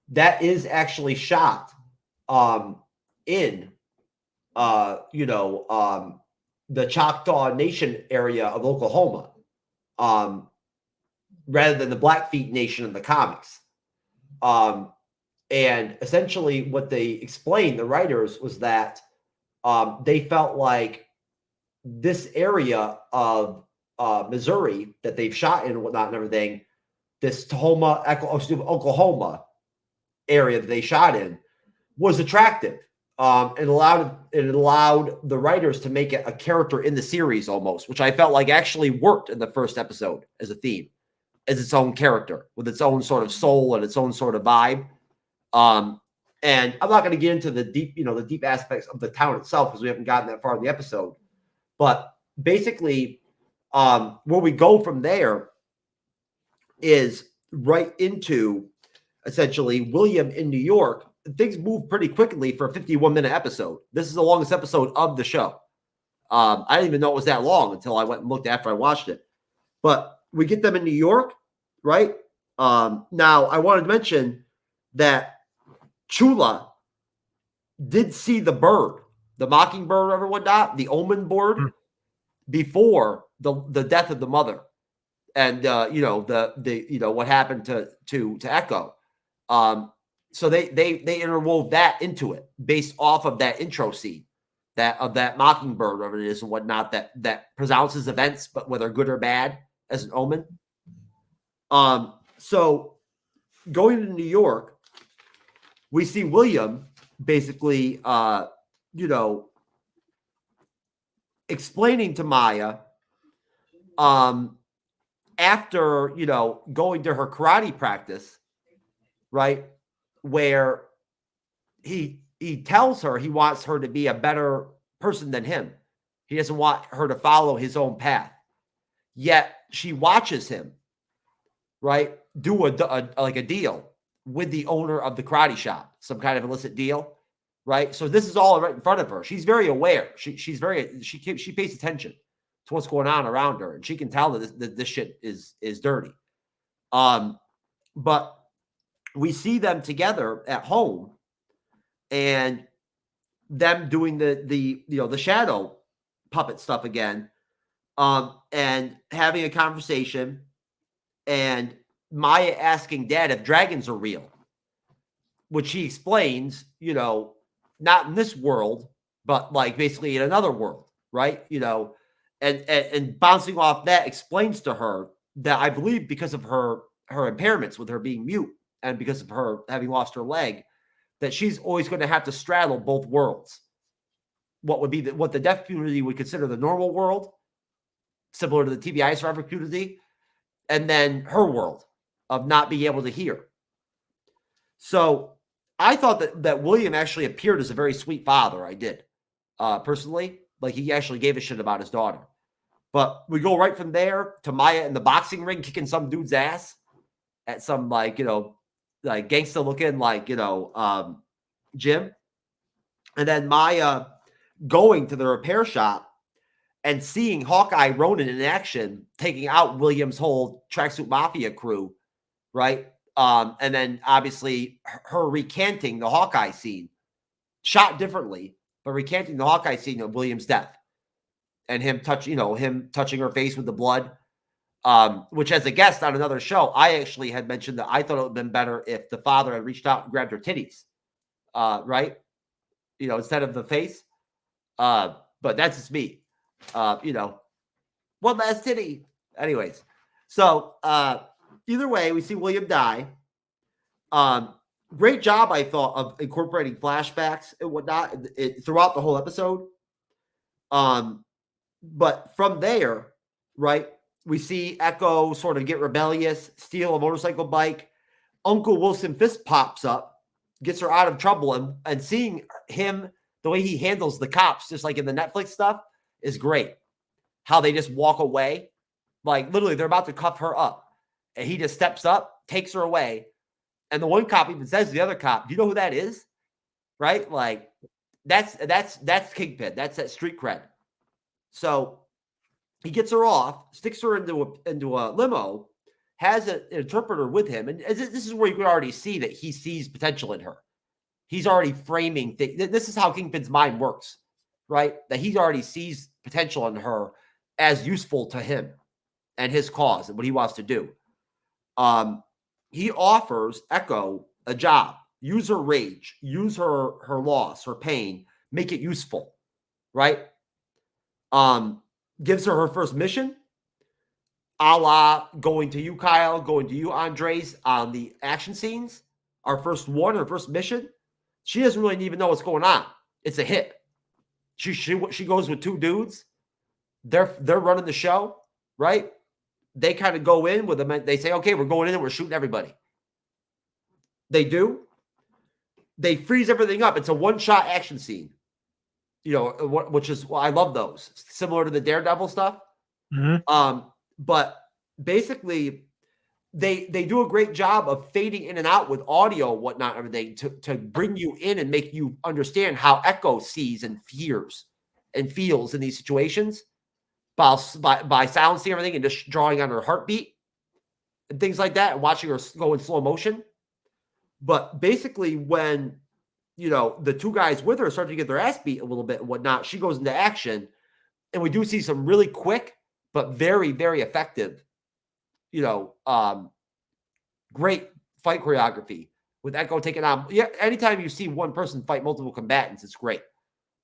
that is actually shot in the Choctaw Nation area of Oklahoma, rather than the Blackfeet Nation in the comics. And essentially what they explained, the writers, was that they felt like this area of Missouri that they've shot in and whatnot and everything, this Oklahoma area that they shot in, was attractive. It allowed the writers to make it a character in the series almost, which I felt like actually worked in the first episode as a theme, as its own character with its own sort of soul and its own sort of vibe. And I'm not going to get into the deep aspects of the town itself because we haven't gotten that far in the episode. But basically, where we go from there is right into essentially William in New York. Things move pretty quickly for a 51-minute episode. This is the longest episode of the show. I didn't even know it was that long until I went and looked after I watched it. But we get them in New York, right? Now, I wanted to mention that Chula did see the bird, the mockingbird or whatnot, the omen bird, before the death of the mother, and what happened to Echo. So they interwove that into it based off of that intro scene, that mockingbird, whatever it is and whatnot, that pronounces events, but whether good or bad as an omen. So going to New York, we see William basically, explaining to Maya, after, going to her karate practice, right, where he tells her he wants her to be a better person than him. He doesn't want her to follow his own path. Yet she watches him, right, do a deal with the owner of the karate shop, some kind of illicit deal, right? So this is all right in front of her. She's very aware. She pays attention to what's going on around her, and she can tell that this shit is dirty. But we see them together at home, and them doing the shadow puppet stuff again, and having a conversation, and Maya asking Dad if dragons are real, which he explains, not in this world, but like basically in another world, right? And bouncing off that explains to her that I believe because of her impairments with her being mute and because of her having lost her leg, that she's always going to have to straddle both worlds. What would be what the deaf community would consider the normal world, similar to the TBI survivor community, and then her world of not being able to hear. So I thought that William actually appeared as a very sweet father. I did, personally. Like, he actually gave a shit about his daughter. But we go right from there to Maya in the boxing ring kicking some dude's ass at some like gangster looking gym. And then Maya going to the repair shop and seeing Hawkeye Ronin in action, taking out William's whole Tracksuit Mafia crew, right? And then obviously her recanting the Hawkeye scene, shot differently, but recanting the Hawkeye scene of William's death. And him touching her face with the blood, which as a guest on another show, I actually had mentioned that I thought it would have been better if the father had reached out and grabbed her titties, right? Instead of the face. But that's just me. One last titty. Anyways, so either way, we see William die. Great job, I thought, of incorporating flashbacks and whatnot throughout the whole episode. But from there, right, we see Echo sort of get rebellious, steal a motorcycle bike. Uncle Wilson Fisk pops up, gets her out of trouble, and seeing him, the way he handles the cops, just like in the Netflix stuff, is great. How they just walk away. Like, literally, they're about to cuff her up. And he just steps up, takes her away. And the one cop even says to the other cop, do you know who that is? Right? Like, that's Kingpin. That's that street cred. So he gets her off, sticks her into a limo, has an interpreter with him. And this is where you can already see that he sees potential in her. He's already framing things. This is how Kingpin's mind works, right? That he already sees potential in her as useful to him and his cause and what he wants to do. He offers Echo a job. Use her rage. Use her loss, her pain. Make it useful, right? Gives her first mission, a la going to you, Kyle, going to you, Andres, on the action scenes. Her first mission. She doesn't really even know what's going on. It's a hit. She goes with two dudes. They're running the show, right? They kind of go in with them. They say, okay, we're going in and we're shooting everybody. They do. They freeze everything up. It's a one-shot action scene. Which is, I love those. Similar to the Daredevil stuff. Mm-hmm. But basically, they do a great job of fading in and out with audio, whatnot, everything to bring you in and make you understand how Echo sees and fears and feels in these situations by silencing everything and just drawing on her heartbeat and things like that and watching her go in slow motion. But basically, when the two guys with her start to get their ass beat a little bit and whatnot, she goes into action. And we do see some really quick, but very, very effective, great fight choreography with Echo taking on. Yeah, anytime you see one person fight multiple combatants, it's great.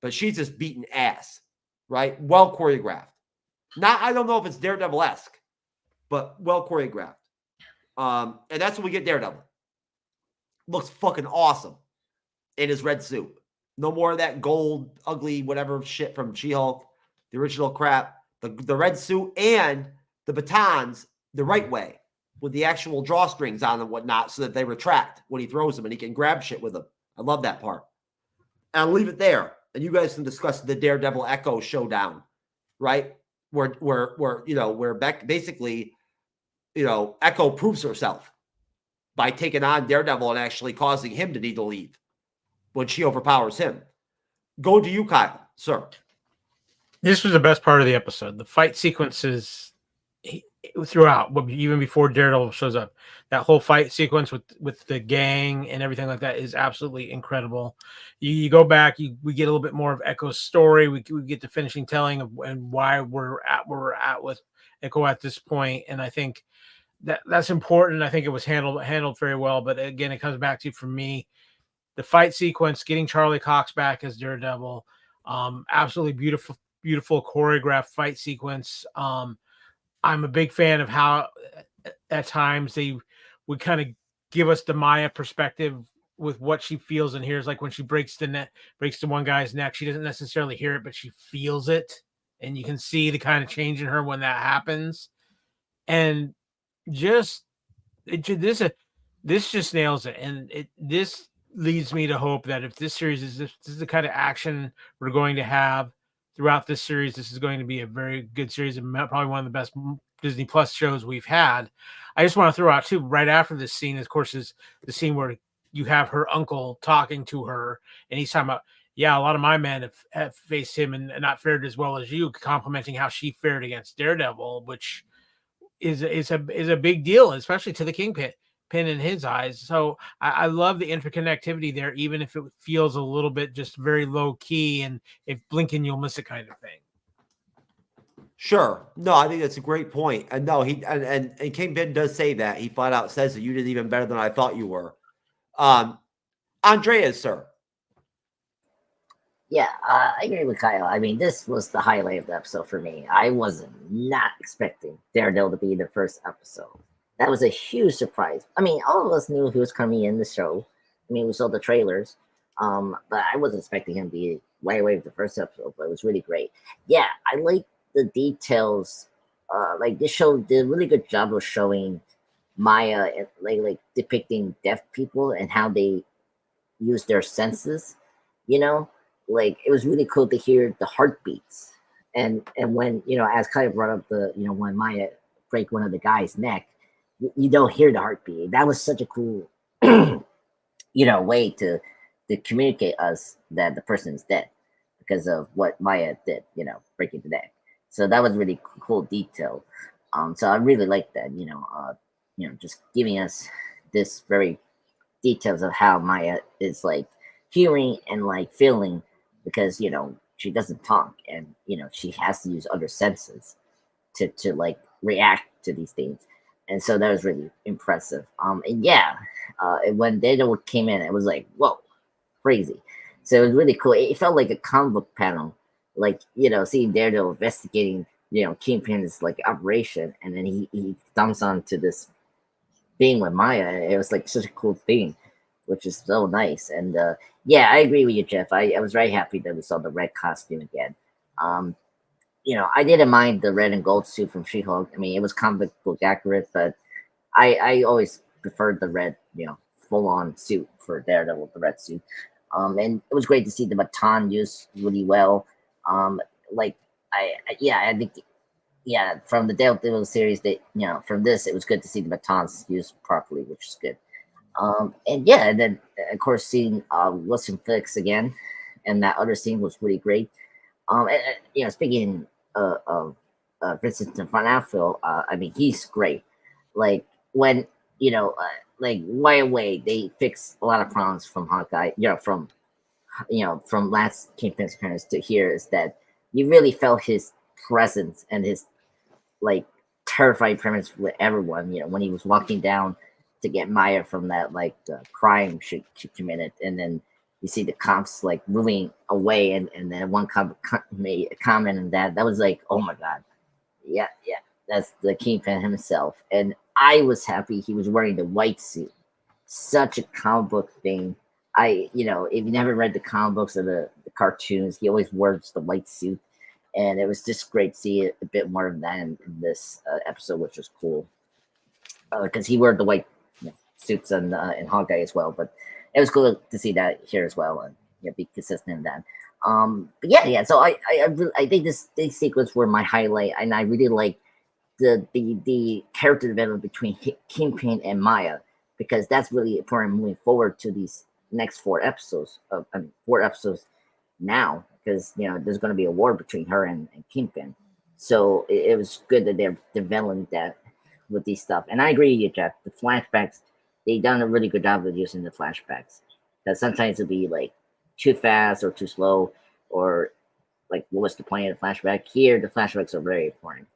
But she's just beating ass, right? Well choreographed. I don't know if it's Daredevil-esque, but well choreographed. And that's when we get Daredevil. Looks fucking awesome in his red suit. No more of that gold, ugly, whatever shit from She-Hulk, the original crap. The red suit and the batons the right way with the actual drawstrings on and whatnot so that they retract when he throws them and he can grab shit with them. I love that part. And I'll leave it there. And you guys can discuss the Daredevil Echo showdown, right? Where basically, Echo proves herself by taking on Daredevil and actually causing him to need to leave when she overpowers him. Go to you, Kyle, sir. This was the best part of the episode. The fight sequences throughout, even before Daredevil shows up. That whole fight sequence with the gang and everything like that is absolutely incredible. You go back, we get a little bit more of Echo's story. We get the finishing telling of and why we're at where we're at with Echo at this point. And I think that's important. I think it was handled very well. But again, it comes back to, for me, the fight sequence, getting Charlie Cox back as Daredevil, absolutely beautiful choreographed fight sequence. I'm a big fan of how at times they would kind of give us the Maya perspective with what she feels and hears. Like when she breaks the one guy's neck, she doesn't necessarily hear it, but she feels it. And you can see the kind of change in her when that happens. And this just nails it. And this leads me to hope that if this series is the kind of action we're going to have, throughout this series. This is going to be a very good series and probably one of the best Disney Plus shows we've had. I just want to throw out too, right after this scene, of course, is the scene where you have her uncle talking to her, and he's talking about, yeah, a lot of my men have faced him and not fared as well as you, complimenting how she fared against Daredevil, which is a big deal, especially to the Kingpin in his eyes. So I love the interconnectivity there, even if it feels a little bit just very low key, and if blinking you'll miss it kind of thing. Sure. No, I think that's a great point. And no, and Kingpin does say that. He flat out says that you did even better than I thought you were. Andreas, sir. Yeah, I agree with Kyle. I mean, this was the highlight of the episode for me. I wasn't not expecting Daredevil to be the first episode. That was a huge surprise. I mean, all of us knew he was coming in the show. I mean, we saw the trailers, but I wasn't expecting him to be right away with the first episode. But it was really great. Yeah, I like the details. Like this show did a really good job of showing Maya and like depicting deaf people and how they use their senses. You know, like it was really cool to hear the heartbeats. And when, you know, as Kyle brought up the, you know, when Maya break one of the guy's neck, you don't hear the heartbeat. That was such a cool, you know, way to communicate us that the person is dead because of what Maya did, you know, breaking the neck. So that was really cool detail. So I really like that, you know, just giving us this very details of how Maya is like hearing and like feeling, because, you know, she doesn't talk and, you know, she has to use other senses to like react to these things. And so that was really impressive. And yeah, when Daredevil came in, it was like, whoa, crazy. So it was really cool. It felt like a comic book panel, like, you know, seeing Daredevil investigating, you know, Kingpin's like operation, and then he dumps onto this being with Maya. It was like such a cool thing, which is so nice. And yeah, I agree with you, Jeff. I was very happy that we saw the red costume again. You know, I didn't mind the red and gold suit from She-Hulk. I mean, it was comic book accurate, but I always preferred the red, you know, full-on suit for Daredevil, the red suit. And it was great to see the baton used really well. Like, I think, yeah, from the Daredevil series, that, you know, from this, it was good to see the batons used properly, which is good. And yeah, and then of course seeing Wilson Fisk again, and that other scene was really great. And, you know, speaking of Vincent D'Onofrio, I mean, he's great. Like when, you know, like right away they fix a lot of problems from Hawkeye, from last Kingpin's appearance to here, is that you really felt his presence and his like terrifying presence with everyone. You know, when he was walking down to get Maya from that like crime she committed, and then you see the cops like moving away, and then one cop made a comment, and that was like, oh my god, yeah, that's the Kingpin himself. And I was happy he was wearing the white suit. Such a comic book thing. If you never read the comic books or the cartoons, he always wears the white suit, and it was just great to see a bit more of that in this episode, which was cool, because he wore the white suits in Hawkeye as well. But it was cool to see that here as well, and be consistent in that. But yeah. So I think this sequence were my highlight, and I really like the character development between Kingpin and Maya, because that's really important moving forward to these next 4 episodes. 4 episodes now, because there's going to be a war between her and Kingpin. So it was good that they're developing that with these stuff. And I agree with you, Jeff. The flashbacks, they done a really good job of using the flashbacks. That sometimes it'll be like too fast or too slow, or like what was the point of the flashback? Here, the flashbacks are very important.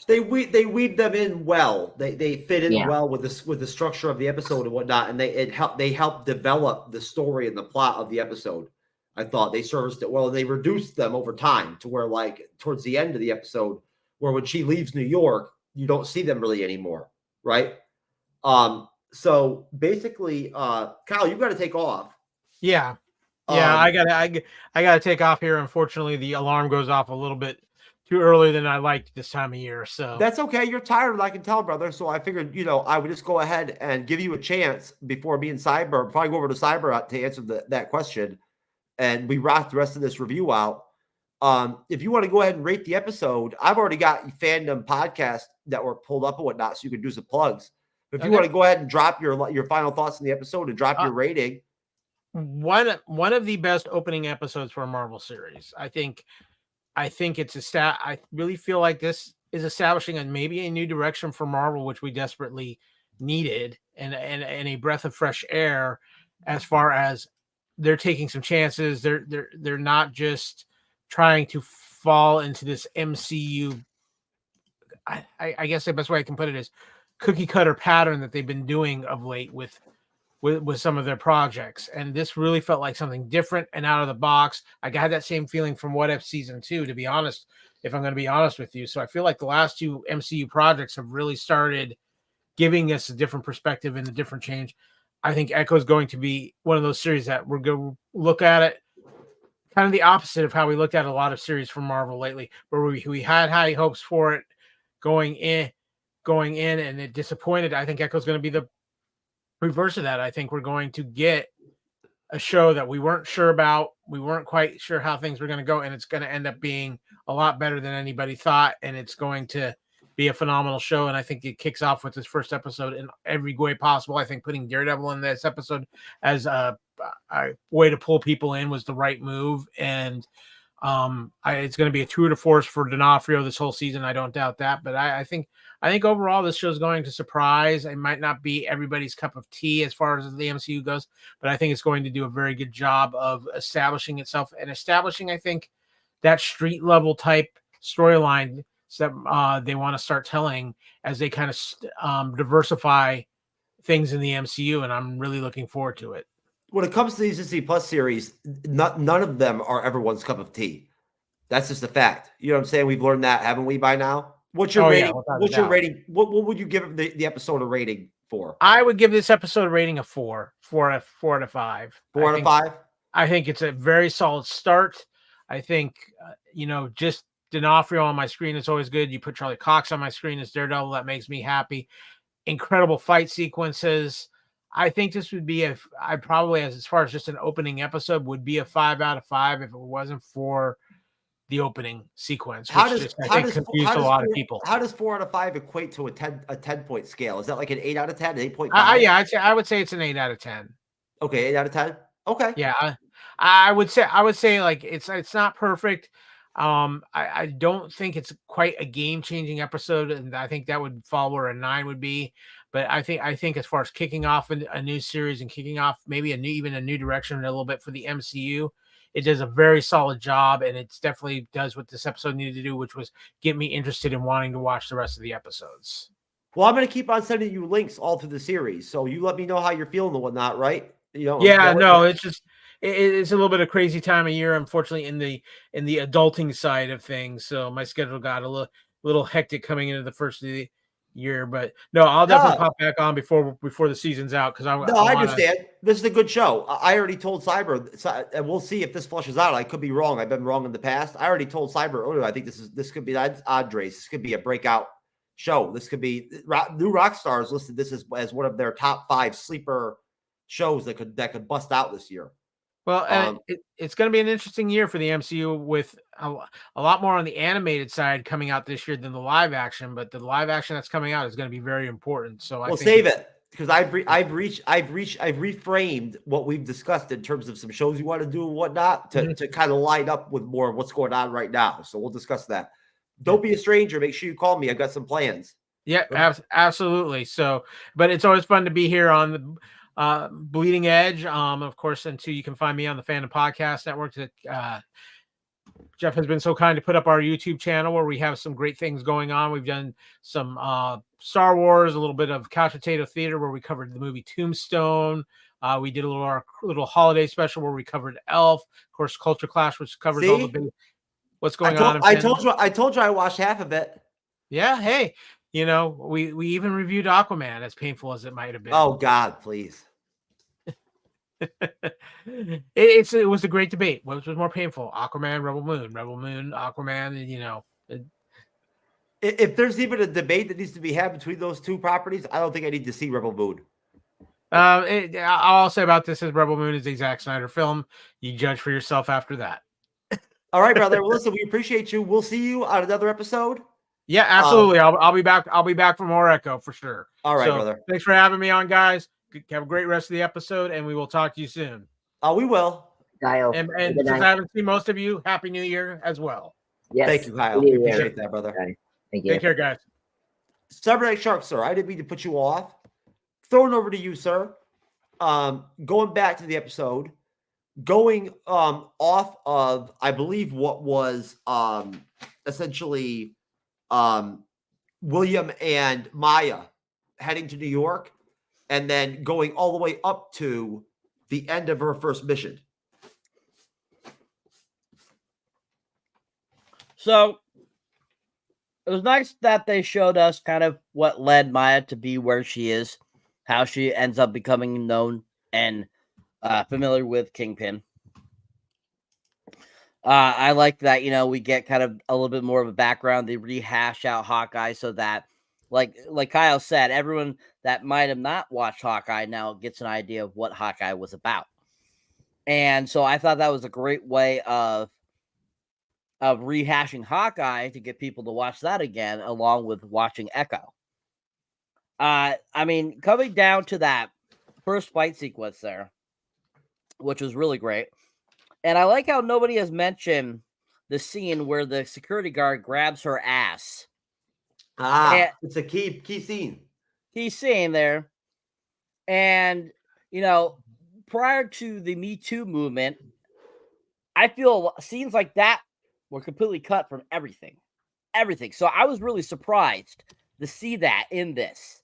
They weave them in well. They fit in well with the structure of the episode and whatnot, and they help develop the story and the plot of the episode. I thought they serviced it well. They reduced them over time to where, like, towards the end of the episode, where when she leaves New York, you don't see them really anymore, right? So basically, Kyle, you've got to take off. Yeah. I gotta take off here. Unfortunately, the alarm goes off a little bit too early than I liked this time of year. So that's okay. You're tired, I can tell, brother. So I figured, I would just go ahead and give you a chance before I go over to Cyber to answer that question, and we wrap the rest of this review out. If you want to go ahead and rate the episode, I've already got Fandom Podcast Network pulled up and whatnot, so you can do some plugs. But if you want to go ahead and drop your final thoughts in the episode and drop your rating. One of the best opening episodes for a Marvel series. I think it's I really feel like this is establishing maybe a new direction for Marvel, which we desperately needed, and a breath of fresh air as far as they're taking some chances. They're not just trying to fall into this MCU. I guess the best way I can put it is cookie cutter pattern that they've been doing of late with some of their projects, and this really felt like something different and out of the box. I got that same feeling from What If season 2, to be honest, if I'm going to be honest with you. So I feel like the last 2 MCU projects have really started giving us a different perspective and a different change. I think Echo is going to be one of those series that we're going to look at it kind of the opposite of how we looked at a lot of series from Marvel lately, where we had high hopes for it going in, and it disappointed. I think Echo is going to be the reverse of that. I think we're going to get a show that we weren't sure about. We weren't quite sure how things were going to go, and it's going to end up being a lot better than anybody thought, and it's going to be a phenomenal show. And I think it kicks off with this first episode in every way possible. I think putting Daredevil in this episode as a way to pull people in was the right move, and it's going to be a tour de force for D'Onofrio this whole season. I don't doubt that, but I think overall this show is going to surprise. It might not be everybody's cup of tea as far as the MCU goes, but I think it's going to do a very good job of establishing itself and establishing, I think, that street level type storyline that they want to start telling as they kind of diversify things in the MCU, and I'm really looking forward to it. When it comes to these Disney Plus series, none of them are everyone's cup of tea. That's just a fact. You know what I'm saying? We've learned that, haven't we, by now? What's your rating? Yeah, what's your rating? What would you give the episode a rating for? I would give this episode a rating of 4 out of 5. 4 out of 5? I think it's a very solid start. I think, just D'Onofrio on my screen is always good. You put Charlie Cox on my screen as Daredevil, that makes me happy. Incredible fight sequences. I think this would be as far as just an opening episode, would be a 5 out of 5 if it wasn't for the opening sequence, which confused a lot of people. How does 4 out of 5 equate to a 10-point scale? Is that like an 8 out of 10, 8.5? Yeah, I would say it's an 8 out of 10. Okay, 8 out of 10. Okay. Yeah, I would say like it's not perfect. I don't think it's quite a game-changing episode, and I think that would fall where a 9 would be. But I think as far as kicking off a new series and kicking off maybe a new direction a little bit for the MCU, it does a very solid job, and it definitely does what this episode needed to do, which was get me interested in wanting to watch the rest of the episodes. Well, I'm going to keep on sending you links all through the series, so you let me know how you're feeling and whatnot, right? It's just it's a little bit of crazy time of year, unfortunately, in the adulting side of things. So my schedule got a little hectic coming into the first of the year, but no, I'll definitely pop back on before the season's out, because I understand. This is a good show. I already told Cyber, and we'll see if this flushes out. I could be wrong. I've been wrong in the past. I already told Cyber earlier. I think this could be Andres. This could be a breakout show. This could be New Rockstars listed this as one of their top 5 sleeper shows that could bust out this year. Well, it's going to be an interesting year for the MCU with a lot more on the animated side coming out this year than the live action. But the live action that's coming out is going to be very important. So we'll save it, because I've reframed what we've discussed in terms of some shows you want to do and whatnot to kind of line up with more of what's going on right now. So we'll discuss that. Don't be a stranger. Make sure you call me. I've got some plans. Yeah, absolutely. So, but it's always fun to be here on the Bleeding Edge, of course, and too, you can find me on the Fandom Podcast Network. Jeff has been so kind to put up our YouTube channel where we have some great things going on. We've done some Star Wars, a little bit of Couch Potato Theater where we covered the movie Tombstone. We did our little holiday special where we covered Elf, of course, Culture Clash, which covers all the big what's going on. I told you I watched half of it. Yeah, hey. We even reviewed Aquaman, as painful as it might have been. Oh God, please. It was a great debate. What was more painful? Aquaman, Rebel Moon, Aquaman, If there's even a debate that needs to be had between those two properties, I don't think I need to see Rebel Moon. All I'll say about this is Rebel Moon is a Zack Snyder film. You judge for yourself after that. All right, brother. Well, listen, we appreciate you. We'll see you on another episode. Yeah, absolutely. I'll be back. I'll be back for more Echo for sure. All right, brother. Thanks for having me on, guys. Have a great rest of the episode, and we will talk to you soon. We will. Kyle. And since I haven't seen most of you, Happy New Year as well. Yes. Thank you, Kyle. We appreciate that, brother. Okay. Thank you. Take care, guys. Cyberneticshark, sir. I didn't mean to put you off. Throwing over to you, sir. Going back to the episode, going off of, I believe, what was essentially William and Maya heading to New York, and then going all the way up to the end of her first mission. So it was nice that they showed us kind of what led Maya to be where she is, how she ends up becoming known and familiar with Kingpin. I like that, we get kind of a little bit more of a background. They rehash out Hawkeye so that, like Kyle said, everyone that might have not watched Hawkeye now gets an idea of what Hawkeye was about. And so I thought that was a great way of rehashing Hawkeye to get people to watch that again, along with watching Echo. I mean, coming down to that first fight sequence there, which was really great. And I like how nobody has mentioned the scene where the security guard grabs her ass. It's a key scene. Key scene there. And, prior to the Me Too movement, I feel scenes like that were completely cut from everything. So I was really surprised to see that in this.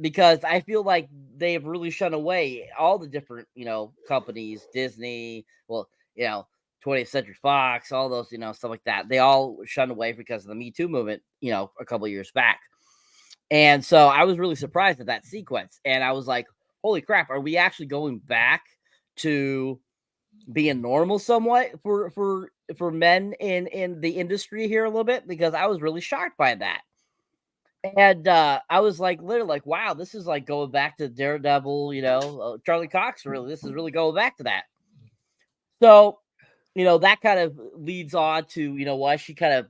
Because I feel like they've really shunned away all the different, companies, Disney, 20th Century Fox, all those, stuff like that. They all shunned away because of the Me Too movement, a couple of years back. And so I was really surprised at that sequence. And I was like, holy crap, are we actually going back to being normal somewhat for men in the industry here a little bit? Because I was really shocked by that. And I was like, literally like, wow, this is like going back to Daredevil, Charlie Cox, really. This is really going back to that. So, that kind of leads on to, why she kind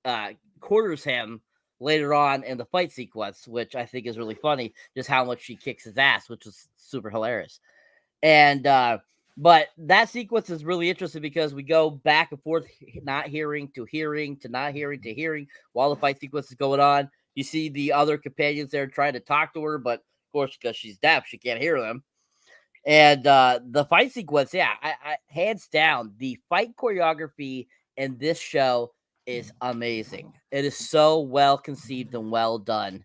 of quarters him later on in the fight sequence, which I think is really funny, just how much she kicks his ass, which was super hilarious. And, but that sequence is really interesting because we go back and forth, not hearing to hearing to not hearing to hearing while the fight sequence is going on. You see the other companions there trying to talk to her, but of course, because she's deaf, she can't hear them. And the fight sequence, I hands down, the fight choreography in this show is amazing. It is so well conceived and well done.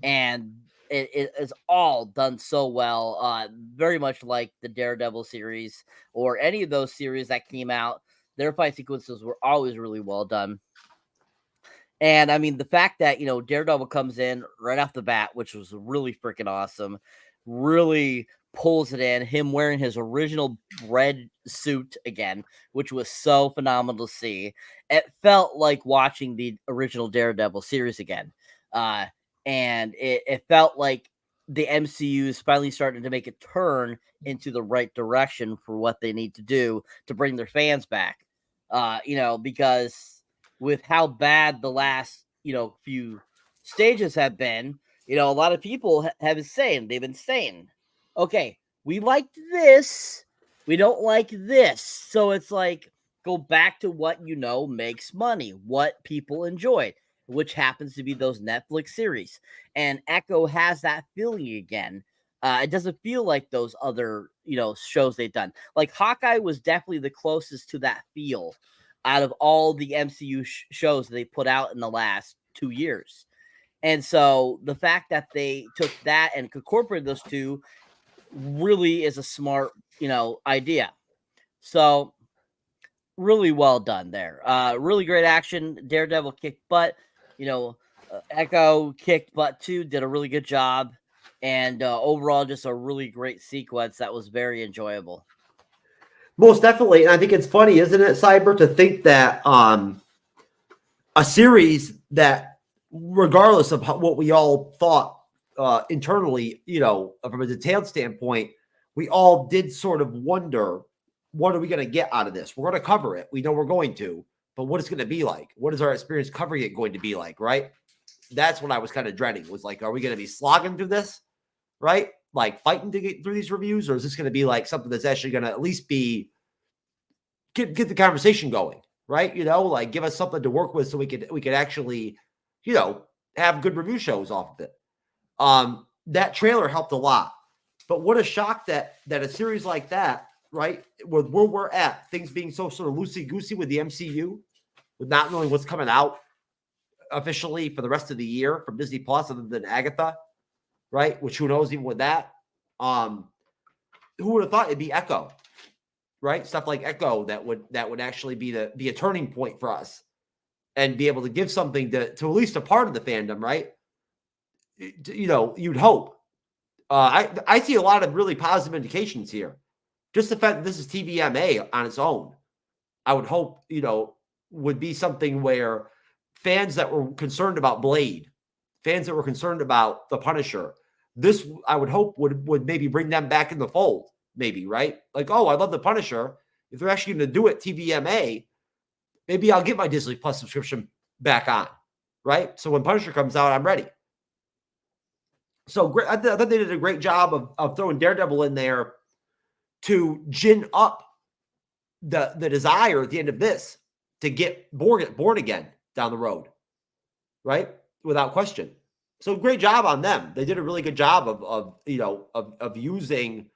And it is all done so well, very much like the Daredevil series or any of those series that came out. Their fight sequences were always really well done. And I mean, the fact that, Daredevil comes in right off the bat, which was really freaking awesome, really pulls it in, him wearing his original red suit again, which was so phenomenal to see. It felt like watching the original Daredevil series again. And it felt like the MCU is finally starting to make a turn into the right direction for what they need to do to bring their fans back. Because with how bad the last, few stages have been, a lot of people have they've been saying, okay, we liked this, we don't like this. So it's like, go back to what makes money, what people enjoy, which happens to be those Netflix series. And Echo has that feeling again. It doesn't feel like those other, shows they've done. Like Hawkeye was definitely the closest to that feel out of all the MCU shows they put out in the last 2 years. And so the fact that they took that and incorporated those two really is a smart, idea. So really well done there. Really great action. Daredevil kicked butt. Echo kicked butt too, did a really good job. And overall, just a really great sequence that was very enjoyable. Most definitely. And I think it's funny, isn't it, Cyber, to think that a series that, regardless of what we all thought internally, from a detailed standpoint, we all did sort of wonder what are we going to get out of this? We're going to cover it. We know we're going to, but what it's going to be like? What is our experience covering it going to be like, right? That's what I was kind of dreading, was like, are we going to be slogging through this, right? Like fighting to get through these reviews, or is this going to be like something that's actually going to at least be get the conversation going, right? You know, like give us something to work with so we could actually, you know, have good review shows off of it. That trailer helped a lot, but what a shock that a series like that, right, with where we're at, things being so sort of loosey-goosey with the MCU, with not knowing what's coming out officially for the rest of the year from Disney Plus, other than Agatha, right? Which who knows even with that. Who would have thought it'd be Echo, right? Stuff like Echo that would actually be a turning point for us and be able to give something to at least a part of the fandom, right? You know, you'd hope. I see a lot of really positive indications here. Just the fact that this is TVMA on its own, I would hope, you know, would be something where fans that were concerned about Blade, fans that were concerned about the Punisher, this I would hope would maybe bring them back in the fold, maybe, right? Like, oh, I love the Punisher. If they're actually going to do it TVMA, maybe I'll get my Disney Plus subscription back on, right? So when Punisher comes out, I'm ready. So great. I thought they did a great job of throwing Daredevil in there to gin up the desire at the end of this to get born again down the road, right? Without question. So great job on them. They did a really good job of using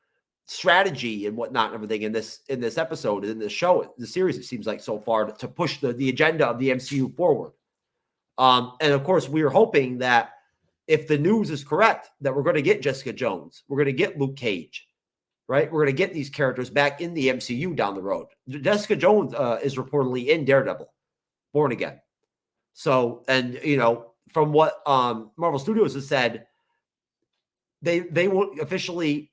strategy and whatnot and everything in this episode, in this show, the series, it seems like so far, to push the agenda of the MCU forward. And of course, we are hoping that if the news is correct, that we're going to get Jessica Jones, we're going to get Luke Cage, right? We're going to get these characters back in the MCU down the road. Jessica Jones is reportedly in Daredevil, Born Again. So, and you know, from what Marvel Studios has said, they won't officially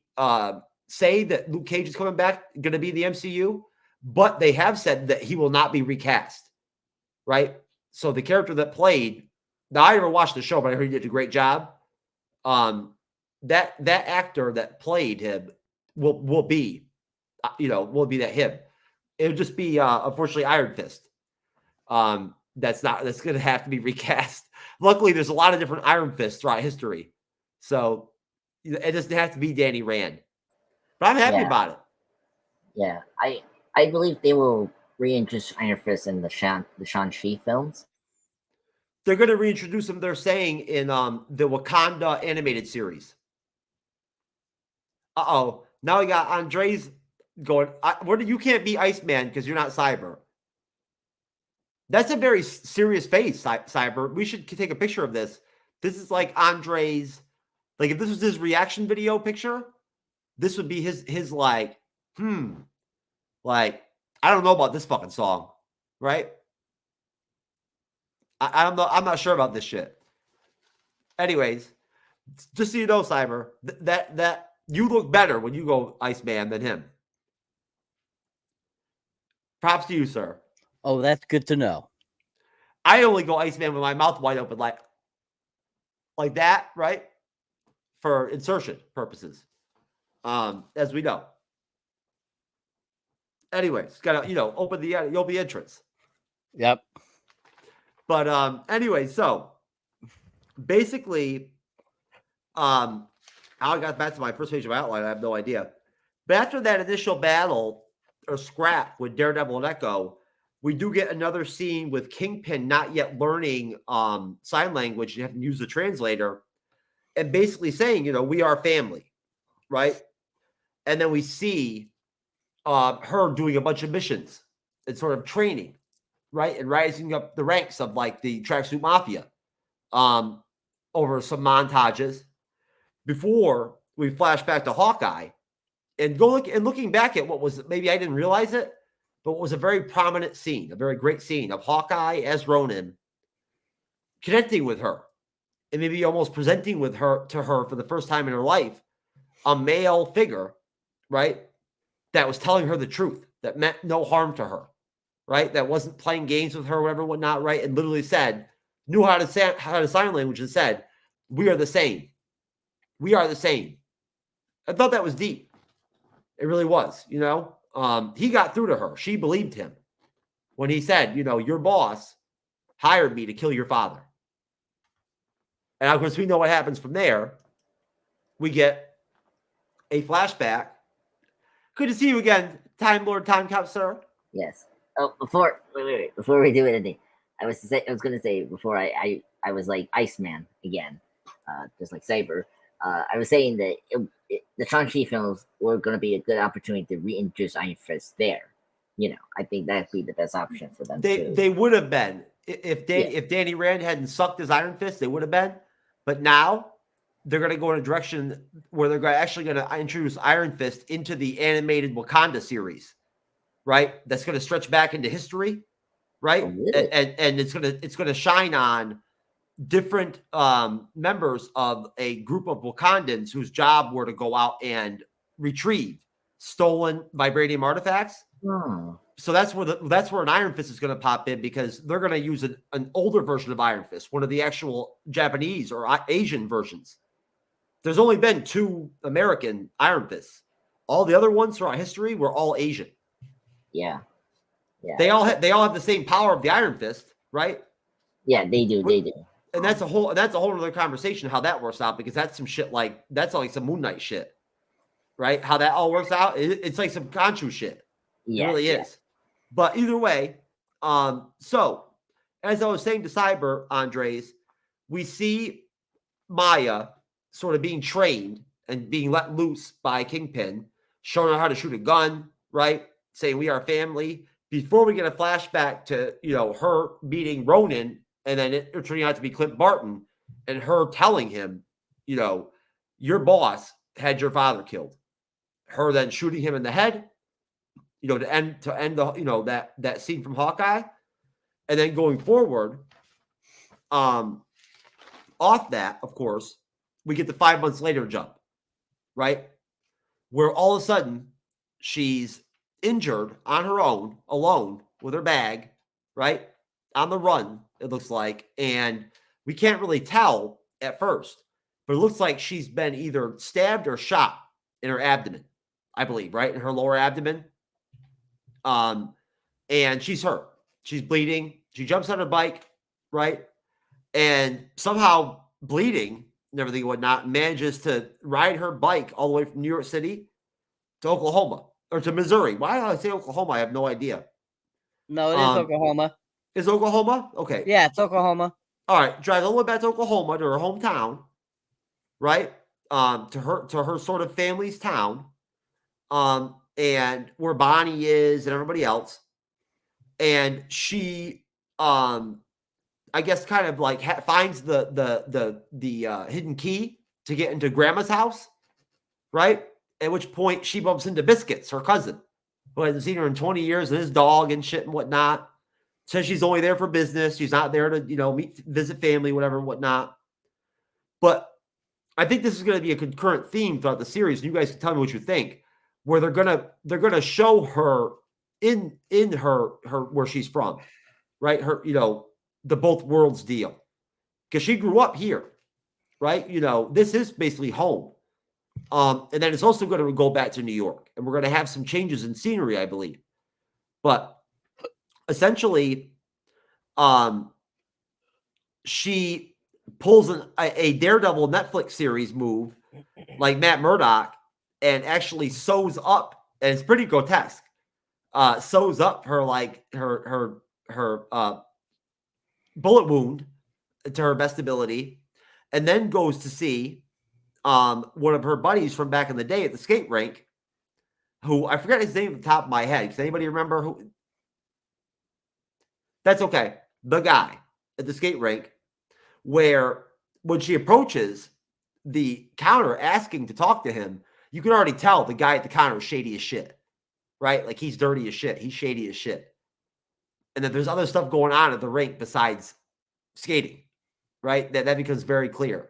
say that Luke Cage is coming back, going to be in the MCU, but they have said that he will not be recast, right? So the character that played, now I never watched the show, but I heard he did a great job. That actor that played him will be that him. It'll just be unfortunately Iron Fist. That's going to have to be recast. Luckily, there's a lot of different Iron Fists throughout history, so it doesn't have to be Danny Rand. But I'm happy about it. Yeah, I believe they will reintroduce Iron Fist in the Shang-Chi films. They're going to reintroduce him, they're saying, in the Wakanda animated series. Uh-oh. Now we got Andres going, you can't be Iceman because you're not Cyber. That's a very serious face, Cyber. We should take a picture of this. This is like Andres, like if this was his reaction video picture, this would be his like, like, I don't know about this fucking song, right? I don't know. I'm not sure about this shit. Anyways, just so you know, Cyber, that you look better when you go Iceman than him. Props to you, sir. Oh, that's good to know. I only go Iceman with my mouth wide open, like that, right? For insertion purposes, as we know. Anyways, gotta open the entrance. Yep. But anyway, so basically, how I got back to my first page of outline, I have no idea. But after that initial battle or scrap with Daredevil and Echo, we do get another scene with Kingpin not yet learning sign language. You have to use the translator, and basically saying, we are family, right? And then we see her doing a bunch of missions and sort of training, right? And rising up the ranks of like the Tracksuit Mafia over some montages before we flash back to Hawkeye and looking back at what was, maybe I didn't realize it, but what was a very prominent scene, a very great scene of Hawkeye as Ronin connecting with her and maybe almost presenting to her for the first time in her life, a male figure, right? That was telling her the truth, that meant no harm to her, right? That wasn't playing games with her, whatever, whatnot, right? And literally knew how to sign language and said, we are the same. We are the same. I thought that was deep. It really was, he got through to her. She believed him when he said, your boss hired me to kill your father. And of course, we know what happens from there. We get a flashback. Good to see you again, Time Lord, Time Cop, sir. Yes. Oh, before we do anything, I was going to say before I was like Iceman again, just like Saber. I was saying that the Shang-Chi films were going to be a good opportunity to reintroduce Iron Fist there. I think that'd be the best option for them. They would have been if Danny Rand hadn't sucked his Iron Fist, they would have been. But now they're going to go in a direction where they're actually going to introduce Iron Fist into the animated Wakanda series, right? That's going to stretch back into history, right? Oh, really? And it's going to shine on different members of a group of Wakandans whose job were to go out and retrieve stolen vibranium artifacts. Hmm. So that's where an Iron Fist is going to pop in, because they're going to use an older version of Iron Fist, one of the actual Japanese or Asian versions. There's only been 2 American Iron Fists. All the other ones throughout history were all Asian. Yeah. They all have the same power of the Iron Fist, right? Yeah, they do. And that's a whole other conversation how that works out, because that's some shit that's like some Moon Knight shit, right? How that all works out, it's like some Khonshu shit. Yeah, it really is. But either way, so as I was saying to Cyber Andres, we see Maya sort of being trained and being let loose by Kingpin, showing her how to shoot a gun, right? Saying we are family. Before we get a flashback to her meeting Ronan, and then it turning out to be Clint Barton, and her telling him, your boss had your father killed. Her then shooting him in the head, to end the that scene from Hawkeye, and then going forward, off that, of course, we get the 5 months later jump, right, where all of a sudden she's injured on her own, alone with her bag, right, on the run. It looks like, and we can't really tell at first, but it looks like she's been either stabbed or shot in her abdomen, I believe, right, in her lower abdomen. And she's hurt. She's bleeding. She jumps on her bike, right? And somehow bleeding and everything and whatnot, manages to ride her bike all the way from New York City to Oklahoma or to Missouri. Why did I say Oklahoma? I have no idea. No, it is Oklahoma. Is Oklahoma? Okay. Yeah, it's Oklahoma. All right. Drives all the way back to Oklahoma, to her hometown, right? To her sort of family's town. And where Bonnie is and everybody else. And she, I guess, kind of like finds the hidden key to get into Grandma's house, right? At which point she bumps into Biscuits, her cousin, who hasn't seen her in 20 years, and his dog and shit and whatnot. Says she's only there for business. She's not there to, visit family, whatever and whatnot. But I think this is going to be a concurrent theme throughout the series. And you guys can tell me what you think. Where they're gonna show her in her where she's from, right? Her, the both worlds deal, because she grew up here, right? This is basically home. And then it's also going to go back to New York, and we're going to have some changes in scenery, I believe. But essentially, she pulls a Daredevil Netflix series move like Matt Murdock, and actually sews up, and it's pretty grotesque. Sews up her bullet wound to her best ability, and then goes to see one of her buddies from back in the day at the skate rink, who I forget his name at the top of my head. Does anybody remember who? That's okay. The guy at the skate rink, where when she approaches the counter asking to talk to him, you can already tell the guy at the counter is shady as shit, right? Like, he's dirty as shit. He's shady as shit. And then there's other stuff going on at the rink besides skating, right? That becomes very clear.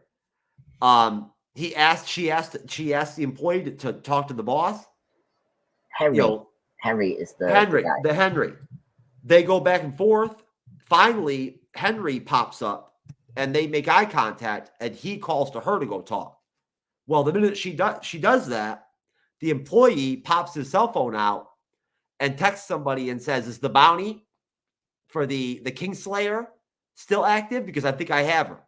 She asked the employee to talk to the boss. Henry is the guy. Henry. They go back and forth. Finally, Henry pops up, and they make eye contact, and he calls to her to go talk. Well, the minute she does that, the employee pops his cell phone out and texts somebody and says, "Is the bounty for the Kingslayer still active? Because I think I have her."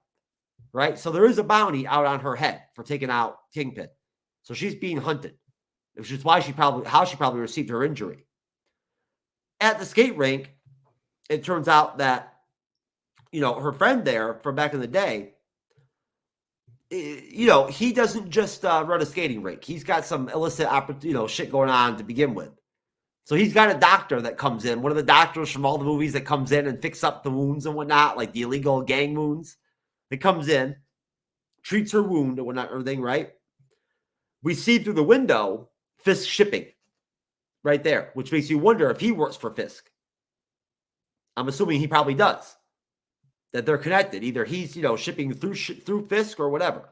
Right? So there is a bounty out on her head for taking out Kingpin. So she's being hunted, which is why how she probably received her injury. At the skate rink, it turns out that, her friend there from back in the day, he doesn't just run a skating rink. He's got some illicit, shit going on to begin with. So he's got a doctor that comes in, one of the doctors from all the movies that comes in and fix up the wounds and whatnot, like the illegal gang wounds. That comes in, treats her wound and whatnot, everything, right? We see through the window Fisk shipping right there, which makes you wonder if he works for Fisk. I'm assuming he probably does. That they're connected. Either he's, shipping through Fisk or whatever.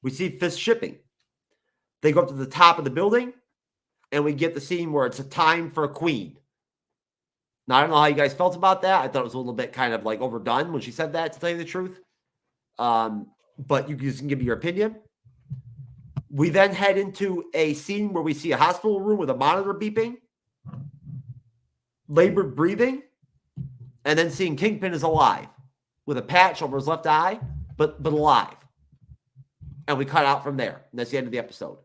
We see Fisk shipping. They go up to the top of the building, and we get the scene where it's a time for a queen. Now, I don't know how you guys felt about that. I thought it was a little bit kind of like overdone when she said that, to tell you the truth. But you can give me your opinion. We then head into a scene where we see a hospital room with a monitor beeping, labored breathing, and then seeing Kingpin is alive with a patch over his left eye, but alive. And we cut out from there. And that's the end of the episode.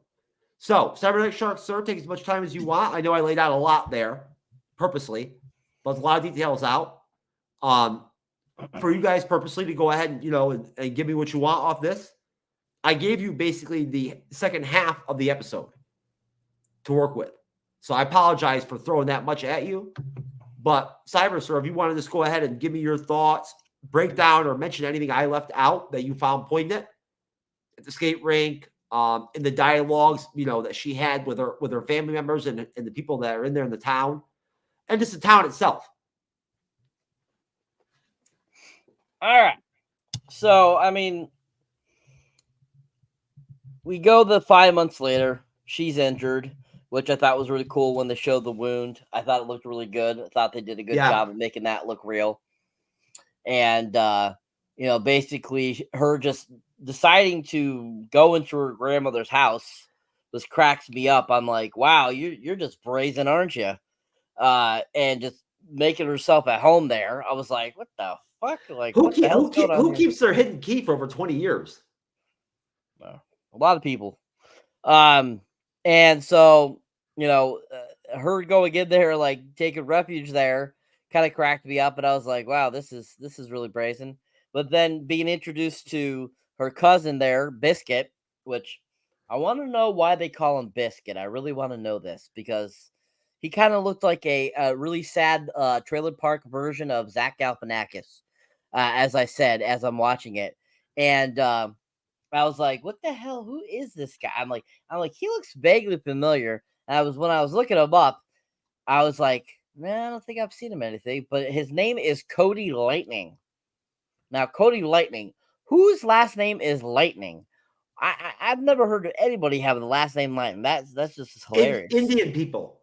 So, Cyberneticshark, sir, take as much time as you want. I know I laid out a lot there purposely, but there's a lot of details out. For you guys purposely to go ahead and, and give me what you want off this. I gave you basically the second half of the episode to work with. So I apologize for throwing that much at you. But Cyber, sir, if you want to just go ahead and give me your thoughts, break down or mention anything I left out that you found poignant at the skate rink, in the dialogues, that she had with her family members and the people that are in there in the town, and just the town itself. All right. So, we go the 5 months later. She's injured, which I thought was really cool when they showed the wound. I thought it looked really good. I thought they did a good job of making that look real. And, basically her just deciding to go into her grandmother's house just cracks me up. I'm like, wow, you're just brazen, aren't you? And just making herself at home there. I was like, what the fuck? Like, who keeps their hidden key for over 20 years? A lot of people. And so, her going in there, like taking refuge there, kind of cracked me up. And I was like, wow, this is really brazen. But then being introduced to her cousin there, Biscuit, which I want to know why they call him Biscuit. I really want to know this because he kind of looked like a really sad trailer park version of Zach Galifianakis, as I said, as I'm watching it. And I was like, what the hell? Who is this guy? I'm like, he looks vaguely familiar. And when I was looking him up, I was like, man, I don't think I've seen him anything. But his name is Cody Lightning. Now, Cody Lightning, whose last name is Lightning? I've never heard of anybody having the last name Lightning. That's just hilarious. Indian people.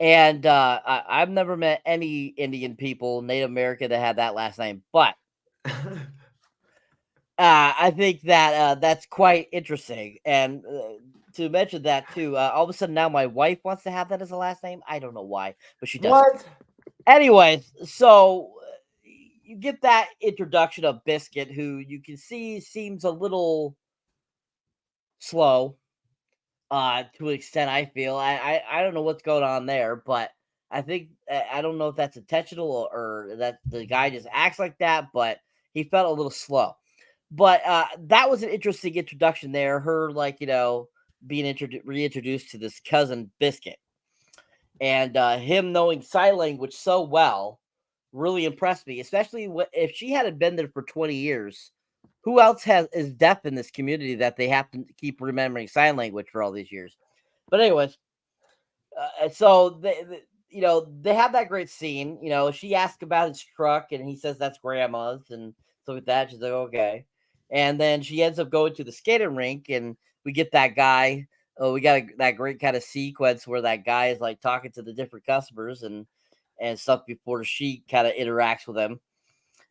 And I've never met any Indian people, Native American, that had that last name. But I think that that's quite interesting. And to mention that too, all of a sudden now my wife wants to have that as a last name. I don't know why, but she does. What? Anyways, so you get that introduction of Biscuit, who you can see seems a little slow to an extent, I feel. I don't know what's going on there, but I think I don't know if that's intentional or that the guy just acts like that, but he felt a little slow. But that was an interesting introduction there. Her, being reintroduced to this cousin Biscuit, and him knowing sign language so well really impressed me. Especially if she hadn't been there for 20 years, who else is deaf in this community that they have to keep remembering sign language for all these years? But anyways, so they have that great scene. She asked about his truck, and he says that's grandma's, and so with that, she's like, okay. And then she ends up going to the skating rink, and we get that guy. We got that great kind of sequence where that guy is like talking to the different customers and stuff before she kind of interacts with him.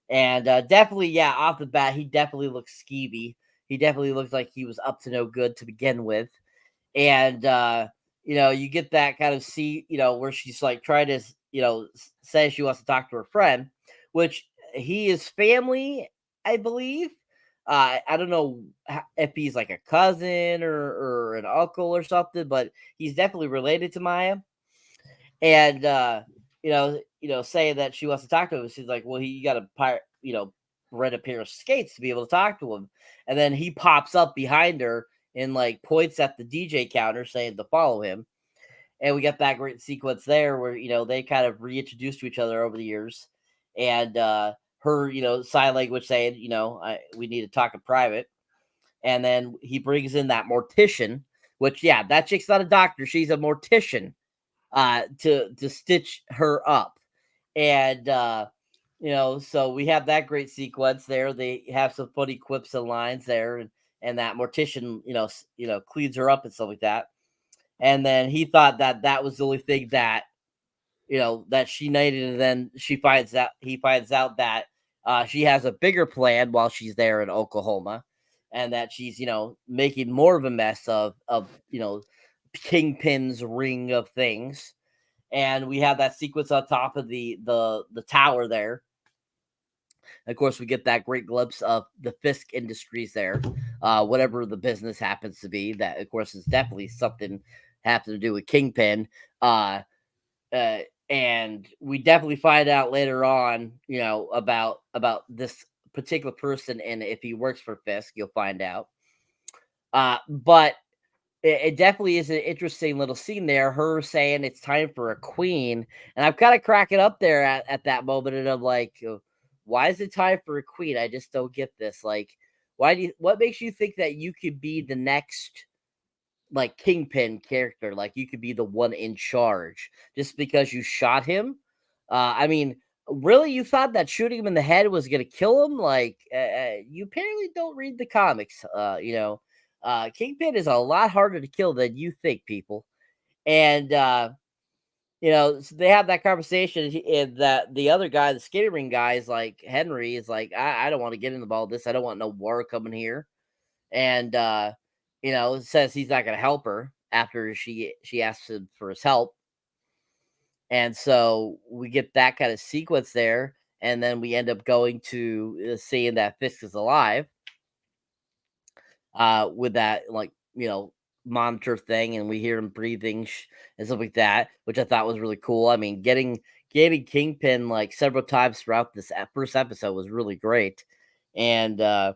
And definitely, off the bat, he definitely looks skeevy. He definitely looks like he was up to no good to begin with. And you get that kind of where she's like trying to, says she wants to talk to her friend, which he is family, I believe. I don't know if he's like a cousin or an uncle or something, but he's definitely related to Maya. And saying that she wants to talk to him, she's like, well, you got to rent a pair of skates to be able to talk to him. And then he pops up behind her and like points at the DJ counter saying to follow him. And we got that great sequence there where, they kind of reintroduced to each other over the years. And her, sign language saying, we need to talk in private. And then he brings in that mortician, which, yeah, that chick's not a doctor. She's a mortician to stitch her up. And, so we have that great sequence there. They have some funny quips and lines there. And that mortician, cleans her up and stuff like that. And then he thought that was the only thing that, that she needed. And then he finds out that she has a bigger plan while she's there in Oklahoma, and that she's, making more of a mess of Kingpin's ring of things. And we have that sequence on top of the tower there. Of course, we get that great glimpse of the Fisk Industries there, whatever the business happens to be. That, of course, is definitely something having to do with Kingpin. And we definitely find out later on, about this particular person, and if he works for Fisk, you'll find out. But it definitely is an interesting little scene there. Her saying it's time for a queen, and I'm kind of cracking up there at that moment, and I'm like, why is it time for a queen? I just don't get this. Like, what makes you think that you could be the next, like, Kingpin character? Like, you could be the one in charge just because you shot him? I mean, really, you thought that shooting him in the head was going to kill him? Like, you apparently don't read the comics. Kingpin is a lot harder to kill than you think, people. And, so they have that conversation, and that the other guy, the skating ring guy, is like, Henry is like, I don't want to get involved in this. I don't want no war coming here. And, says he's not going to help her after she asks him for his help. And so we get that kind of sequence there. And then we end up going to seeing that Fisk is alive with that, like, monitor thing. And we hear him breathing and stuff like that, which I thought was really cool. I mean, getting Kingpin like several times throughout this first episode was really great. And, I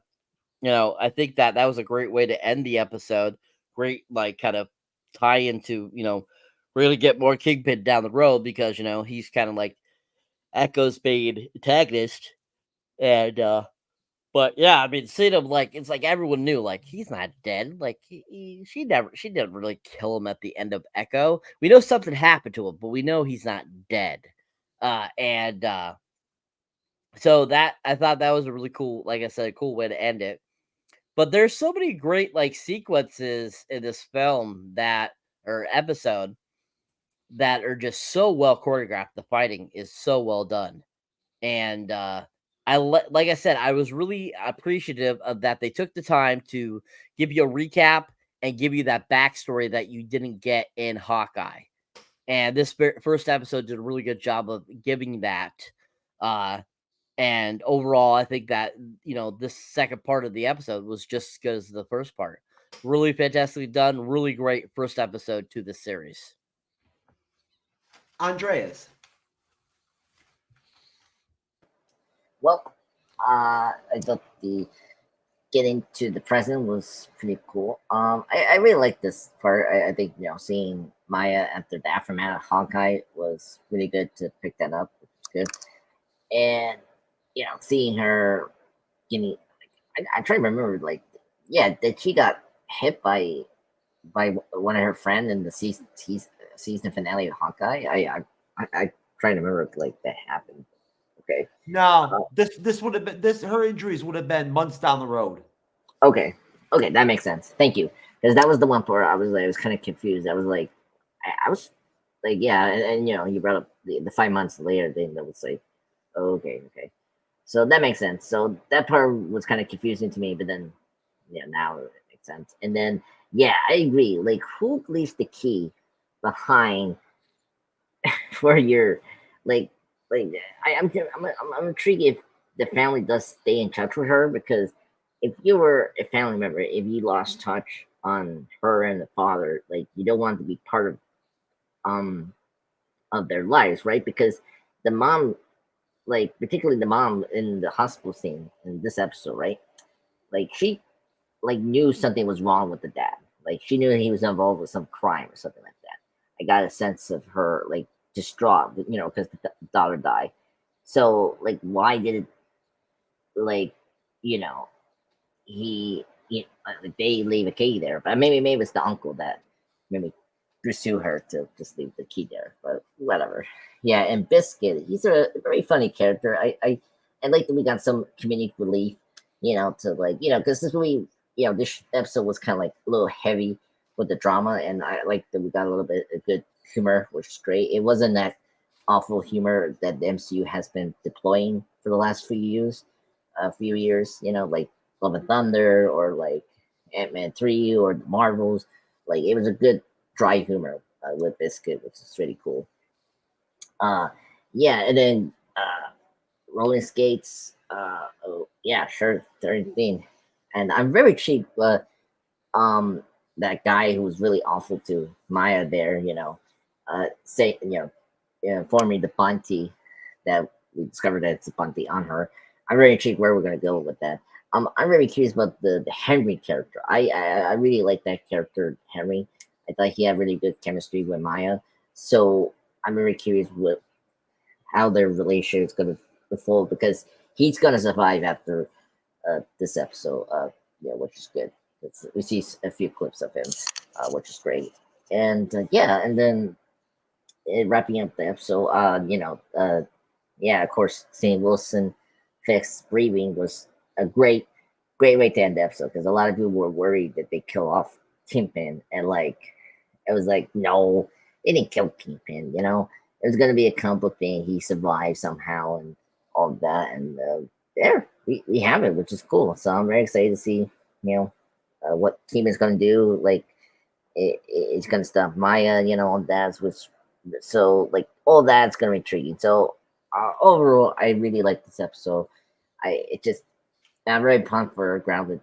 think that was a great way to end the episode. Great, like, kind of tie into, really get more Kingpin down the road, because, he's kind of like Echo's main antagonist. And, but yeah, I mean, seeing him, like, it's like everyone knew, like, he's not dead. Like, she didn't really kill him at the end of Echo. We know something happened to him, but we know he's not dead. So that, I thought that was a really cool, like I said, a cool way to end it. But there's so many great, like, sequences in this film or episode that are just so well choreographed. The fighting is so well done. And like I said, I was really appreciative of that. They took the time to give you a recap and give you that backstory that you didn't get in Hawkeye. And this first episode did a really good job of giving that. And overall, I think that, this second part of the episode was just as good as the first part. Really fantastically done. Really great first episode to this series. Andreas. Well, I thought the getting to the present was pretty cool. I really like this part. I think, seeing Maya after the aftermath of Hawkeye was really good to pick that up. It's good. And, seeing her getting, I'm trying to remember, like, that she got hit by one of her friends in the season finale of Hawkeye. I try to remember, like, that happened. Okay. No, this would have been her injuries would have been months down the road. Okay, that makes sense. Thank you, because that was the one part I was kind of confused. I was like, I was like, yeah, and you brought up the 5 months later thing. That was like, okay, so that makes sense. So that part was kind of confusing to me, but then now it makes sense. And then I agree. Like, who leaves the key behind for your like I'm intrigued if the family does stay in touch with her, because if you were a family member, if you lost touch on her and the father, like you don't want to be part um of their lives, right? Because the mom, like particularly the mom in the hospital scene in this episode, right? Like she like knew something was wrong with the dad. Like she knew he was involved with some crime or something like that. I got a sense of her like distraught, because the daughter died. So like, why did it like, you know, like they leave a key there? But maybe it's the uncle that maybe pursue her to just leave the key there. But whatever. Yeah, and Biscuit, he's a very funny character. I like that we got some comedic relief, to like, because this movie, this episode was kind of like a little heavy with the drama, and I like that we got a little bit of good humor, which is great. It wasn't that awful humor that the MCU has been deploying for the last few years, like Love and Thunder or like Ant-Man 3 or the Marvels. Like it was a good dry humor with Biscuit, which is really cool. Yeah, and then Rolling Skates. Oh yeah, sure, 13. And I'm very cheap, but that guy who was really awful to Maya there, say informing the bounty that we discovered that it's a bounty on her. I'm very intrigued where we're gonna go with that. I'm very curious about the Henry character. I really like that character, Henry. I thought he had really good chemistry with Maya. So I'm very curious how their relationship is gonna unfold, because he's gonna survive after this episode. Which is good. We see a few clips of him, which is great. And and then wrapping up the episode, of course, seeing Wilson fix breathing was a great way to end the episode, because a lot of people were worried that they kill off Kingpin, and like it was like, no, they didn't kill Kingpin. It was gonna be a comic book thing. He survived somehow and all of that, and there we have it, which is cool. So I'm very excited to see what Kingpin's gonna do. Like it's gonna stop Maya, all that, which so like all that's gonna be intriguing. So overall, I really like this episode. I'm very pumped for a grounded,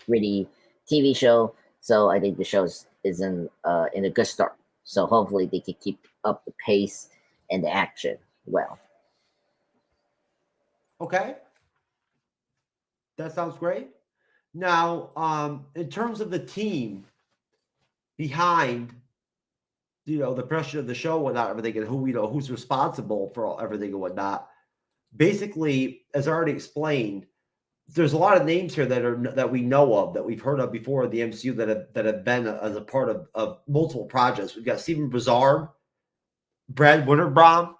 gritty TV show. So I think the show is in a good start. So hopefully they can keep up the pace and the action well. Okay, that sounds great. Now, in terms of the team behind, the pressure of the show, whatnot, everything, and who's responsible for everything and whatnot. Basically, as I already explained, there's a lot of names here that we know of, that we've heard of before in the MCU that have been as a part of multiple projects. We've got Steven Brazzard, Brad Winterbaum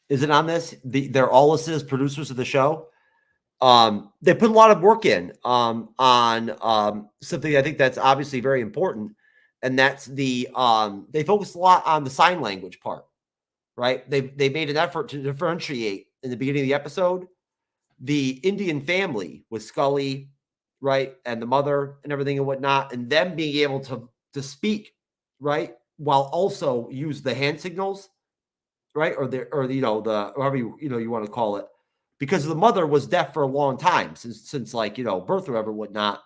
isn't on this. They're all listed as producers of the show. They put a lot of work in on something I think that's obviously very important, and that's they focused a lot on the sign language part, right? They made an effort to differentiate in the beginning of the episode the Indian family with Scully, right, and the mother and everything and whatnot, and them being able to speak, right, while also use the hand signals, right, or the however you want to call it, because the mother was deaf for a long time, since like birth or whatever whatnot.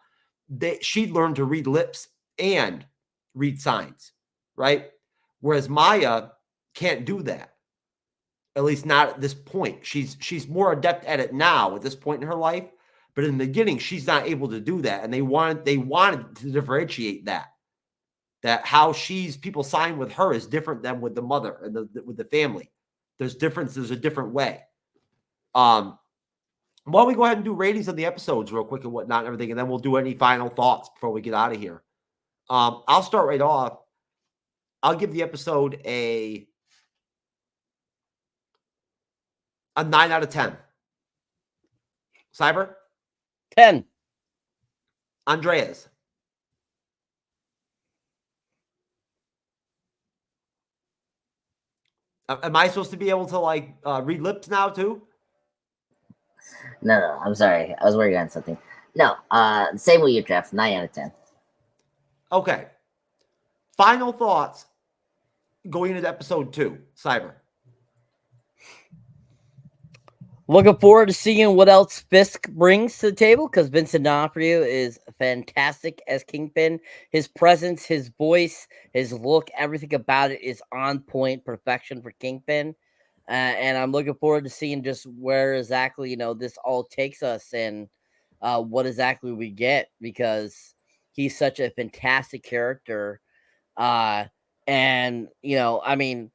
She learned to read lips and read signs, right, whereas Maya can't do that. At least not at this point. She's more adept at it now at this point in her life, but in the beginning she's not able to do that. And they wanted to differentiate that how people sign with her is different than with the mother and with the family. There's a different way. Why don't we go ahead and do ratings of the episodes real quick and whatnot and everything, and then we'll do any final thoughts before we get out of here. I'll start right off. I'll give the episode a 9 out of 10. Cyber? 10. Andreas? Am I supposed to be able to read lips now too? No, I'm sorry. I was working on something. No, same with you, Jeff. 9 out of 10. Okay. Final thoughts going into episode 2, Cyber? Looking forward to seeing what else Fisk brings to the table, because Vincent D'Onofrio is fantastic as Kingpin. His presence, his voice, his look, everything about it is on point, perfection for Kingpin. And I'm looking forward to seeing just where exactly, this all takes us and what exactly we get, because he's such a fantastic character. And, I mean,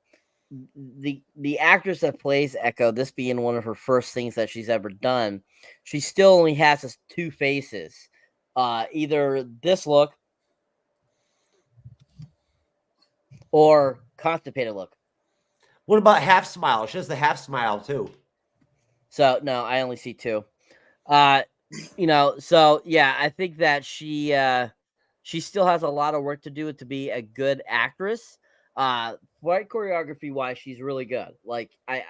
the actress that plays Echo, this being one of her first things that she's ever done, she still only has this 2 faces. Either this look or constipated look. What about half smile? She has the half smile too. So no, I only see 2. So yeah, I think that she still has a lot of work to do to be a good actress. Fight choreography wise, she's really good. Like I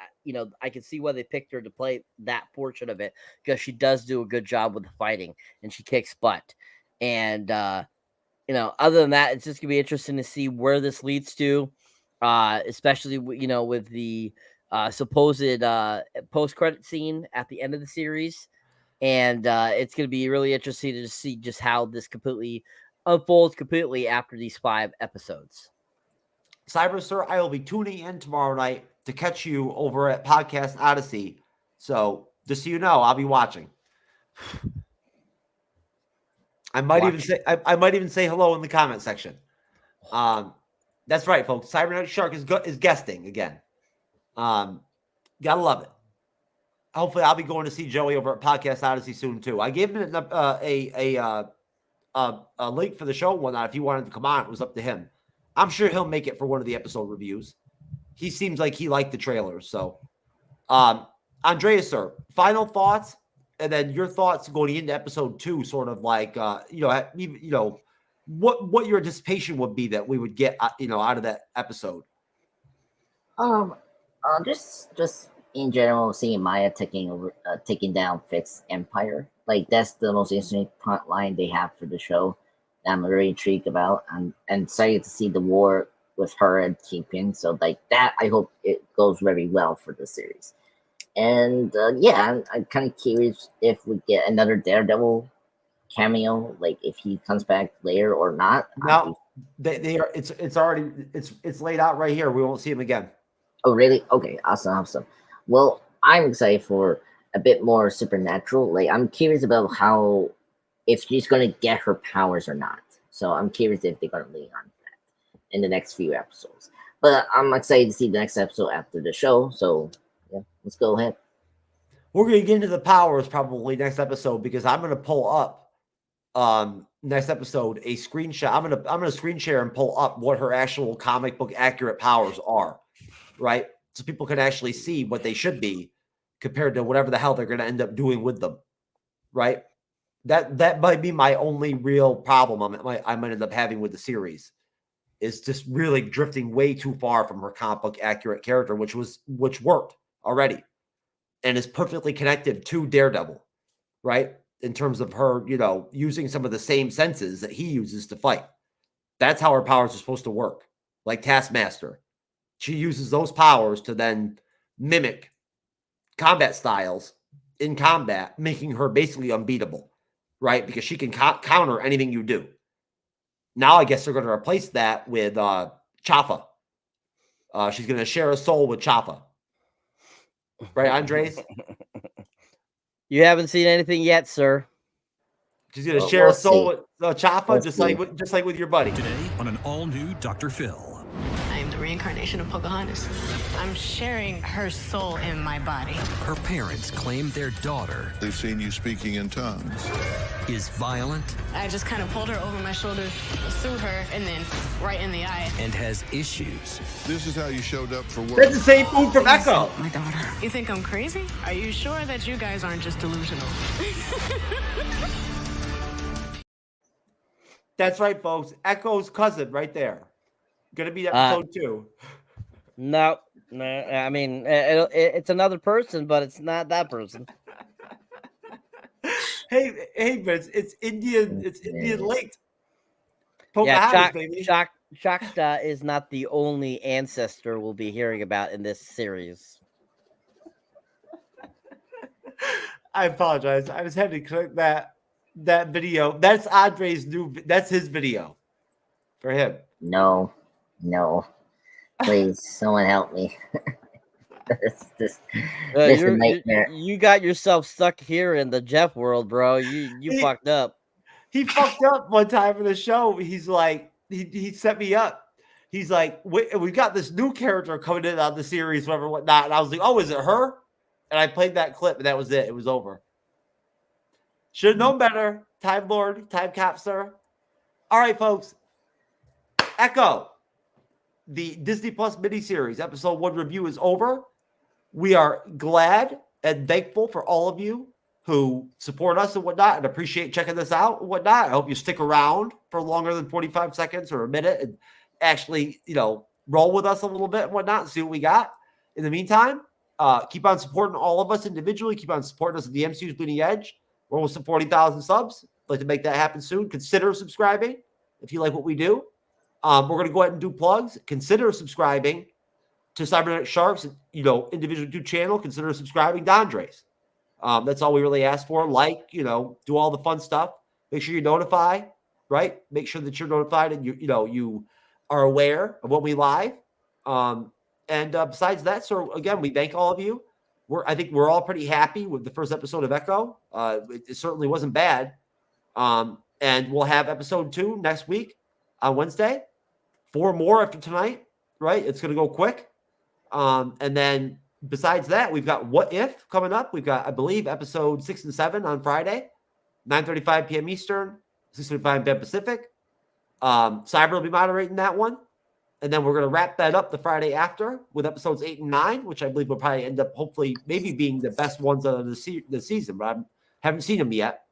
can see why they picked her to play that portion of it, because she does do a good job with the fighting and she kicks butt. And other than that, it's just gonna be interesting to see where this leads to, especially with the supposed post-credit scene at the end of the series. And it's gonna be really interesting to see just how this completely unfolds completely after these 5 episodes. Cyber, sir, I will be tuning in tomorrow night to catch you over at Podcast Odyssey. So just so you know, I'll be watching. I might even say hello in the comment section. That's right, folks. Cyberneticshark is guesting again. Gotta love it. Hopefully, I'll be going to see Joey over at Podcast Odyssey soon too. I gave him a link for the show and whatnot. If he wanted to come on, it was up to him. I'm sure he'll make it for one of the episode reviews. He seems like he liked the trailers. So, Andreas, sir, final thoughts, and then your thoughts going into episode 2, sort of like, what your anticipation would be that we would get, out of that episode. Just in general, seeing Maya taking down Fisk's empire, like that's the most interesting plot line they have for the show. I'm very intrigued about. I'm excited to see the war with her and Kingpin. So like that, I hope it goes very well for the series. And I'm kind of curious if we get another Daredevil cameo, like if he comes back later or not. No, they are. It's already laid out right here. We won't see him again. Oh really? Okay, awesome. Well, I'm excited for a bit more supernatural. Like I'm curious about if she's going to get her powers or not. So I'm curious if they're going to lean on that in the next few episodes. But I'm excited to see the next episode after the show. So yeah, let's go ahead. We're going to get into the powers probably next episode, because I'm going to pull up next episode a screenshot. I'm going to screen share and pull up what her actual comic book accurate powers are, right? So people can actually see what they should be compared to whatever the hell they're going to end up doing with them, right? That might be my only real problem I might end up having with the series, is just really drifting way too far from her comic book accurate character, which worked already and is perfectly connected to Daredevil, right? In terms of her, using some of the same senses that he uses to fight. That's how her powers are supposed to work. Like Taskmaster, she uses those powers to then mimic combat styles in combat, making her basically unbeatable. Right? Because she can counter anything you do. Now, I guess they're going to replace that with Chaka. She's going to share a soul with Chaka. Right, Andres? You haven't seen anything yet, sir. She's going to share a soul with Chaka, just like with your buddy. Today on an all-new Dr. Phil. I am the reincarnation of Pocahontas. I'm sharing her soul in my body. Her parents claim their daughter They've seen you speaking in tongues. is violent I just kind of pulled her over my shoulder, threw her, and then right in the eye. and has issues. This is how you showed up for work. That's the same food from Echo. My daughter. You think I'm crazy? Are you sure that you guys aren't just delusional? That's right, folks. Echo's cousin right there. Gonna be episode 2. No. I mean, it's another person, but it's not that person. Hey, Vince, it's Indian. It's Indian late. Yeah, Baby. Chaka is not the only ancestor we'll be hearing about in this series. I apologize. I just had to click that video. That's Andre's that's his video for him. No. Please, someone help me. this is a nightmare. You got yourself stuck here in the Jeff world, bro. You fucked up. He fucked up one time in the show. He's like, he set me up. He's like, we got this new character coming in on the series, whatnot. And I was like, oh, is it her? And I played that clip, and that was it. It was over. Should have known better. Time Lord, time capster. All right, folks. Echo, the Disney Plus miniseries, episode 1 review is over. We are glad and thankful for all of you who support us and whatnot and appreciate checking this out and whatnot. I hope you stick around for longer than 45 seconds or a minute and actually, roll with us a little bit and whatnot and see what we got. In the meantime, keep on supporting all of us individually. Keep on supporting us at the MCU's Bleeding Edge. We're almost at 40,000 subs. I'd like to make that happen soon. Consider subscribing if you like what we do. We're going to go ahead and do plugs. Consider subscribing to Cyberneticshark's, individual YouTube channel. Consider subscribing to Andre's. That's all we really ask for. Do all the fun stuff. Make sure you notify, right? Make sure that you're notified and you are aware of when we live. Besides that, so again, we thank all of you. I think we're all pretty happy with the first episode of Echo. It certainly wasn't bad. And we'll have episode 2 next week on Wednesday. 4 more after tonight, right? It's going to go quick. And then besides that, we've got What If coming up. We've got, I believe, episode 6 and 7 on Friday, 9:35 p.m. Eastern, 6:35 p.m. Pacific. Cyber will be moderating that one. And then we're going to wrap that up the Friday after with episodes 8 and 9, which I believe will probably end up hopefully maybe being the best ones of the season, but I haven't seen them yet.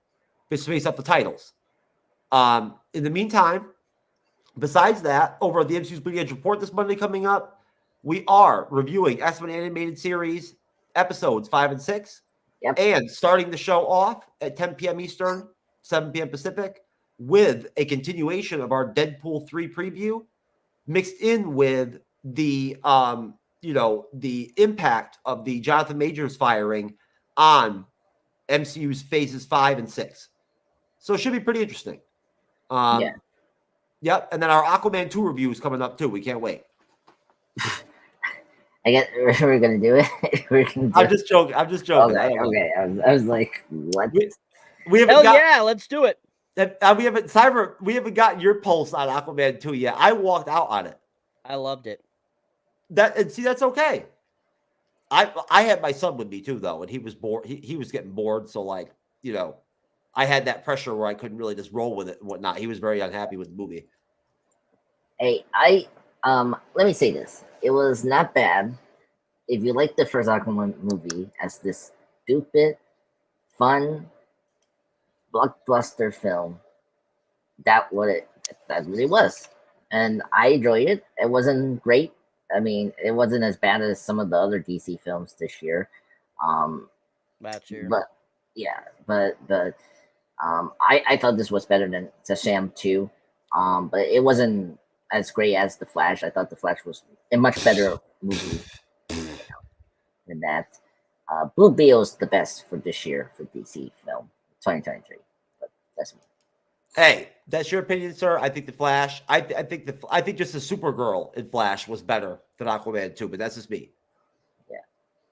Just based off the titles. In the meantime, besides that, over at the MCU's Bleeding Edge Report this Monday coming up, we are reviewing X-Men Animated Series episodes 5 and 6. Yep. And starting the show off at 10 p.m. Eastern, 7 p.m. Pacific, with a continuation of our Deadpool 3 preview, mixed in with the the impact of the Jonathan Majors firing on MCU's phases 5 and 6. So it should be pretty interesting. Yeah. Yep. And then our Aquaman 2 review is coming up too. We can't wait. I guess we're gonna do it. I'm just joking. Okay. I was like, what? We haven't let's do it. We haven't gotten your pulse on Aquaman 2 yet. I walked out on it. I loved it. That's okay. I had my son with me too, though, and he was bored. He was getting bored, so I had that pressure where I couldn't really just roll with it and whatnot. He was very unhappy with the movie. Hey, let me say this. It was not bad. If you like the first Aquaman movie as this stupid, fun, blockbuster film, that's what it really was. And I enjoyed it. It wasn't great. I mean, it wasn't as bad as some of the other DC films this year. That's true. But yeah, but I thought this was better than Shazam 2. But it wasn't as great as The Flash. I thought The Flash was a much better movie than that. Blue Beetle's the best for this year for DC film 2023. But that's me. Hey, that's your opinion, sir. I think The Flash. I think just the Supergirl in Flash was better than Aquaman 2, but that's just me. Yeah.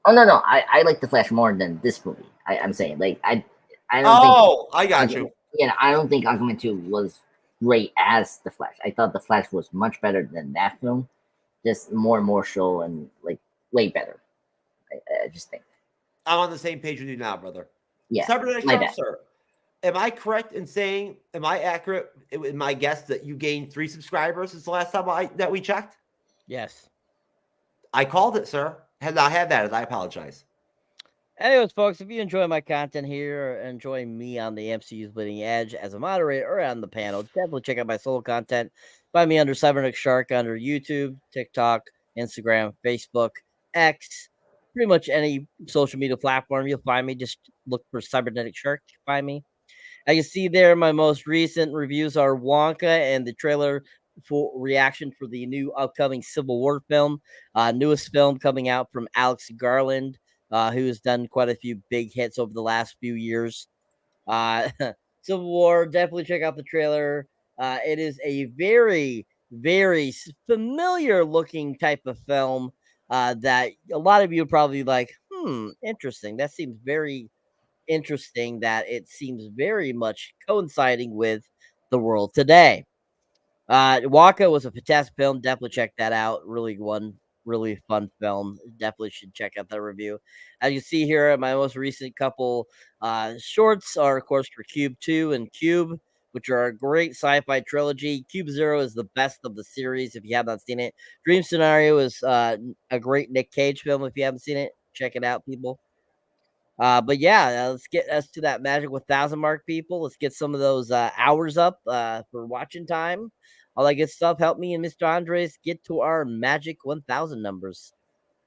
Oh no. I like The Flash more than this movie. I'm saying I don't. Oh, I got you. Yeah, I don't think Aquaman 2 was great as The Flash. I thought The Flash was much better than that film. Just more emotional and way better. I just think. I'm on the same page with you now, brother. Yeah. Cyberneticshark, sir. Am I correct in saying? Am I accurate in my guess that you gained 3 subscribers since the last time that we checked? Yes. I called it, sir. Had not had that, and I apologize. Anyways, folks, if you enjoy my content here or enjoy me on the MCU's Bleeding Edge as a moderator or on the panel, definitely check out my solo content. Find me under Cyberneticshark under YouTube, TikTok, Instagram, Facebook, X, pretty much any social media platform. You'll find me. Just look for Cyberneticshark to find me. I can see there my most recent reviews are Wonka and the trailer for reaction for the new upcoming Civil War film, newest film coming out from Alex Garland, who has done quite a few big hits over the last few years. Civil War, definitely check out the trailer. It is a very, very familiar looking type of film that a lot of you are probably like, interesting. That seems very interesting, that it seems very much coinciding with the world today. Waka was a fantastic film. Definitely check that out. Really fun film. Definitely should check out that review. As you see here, my most recent couple shorts are, of course, for Cube 2 and Cube, which are a great sci-fi trilogy. Cube Zero is the best of the series if you have not seen it. Dream Scenario is a great Nick Cage film if you haven't seen it. Check it out, people. But yeah, let's get us to that magic 1,000 mark, people. Let's get some of those hours up for watching time. All that good stuff. Help me and Mr. Andres get to our magic 1,000 numbers.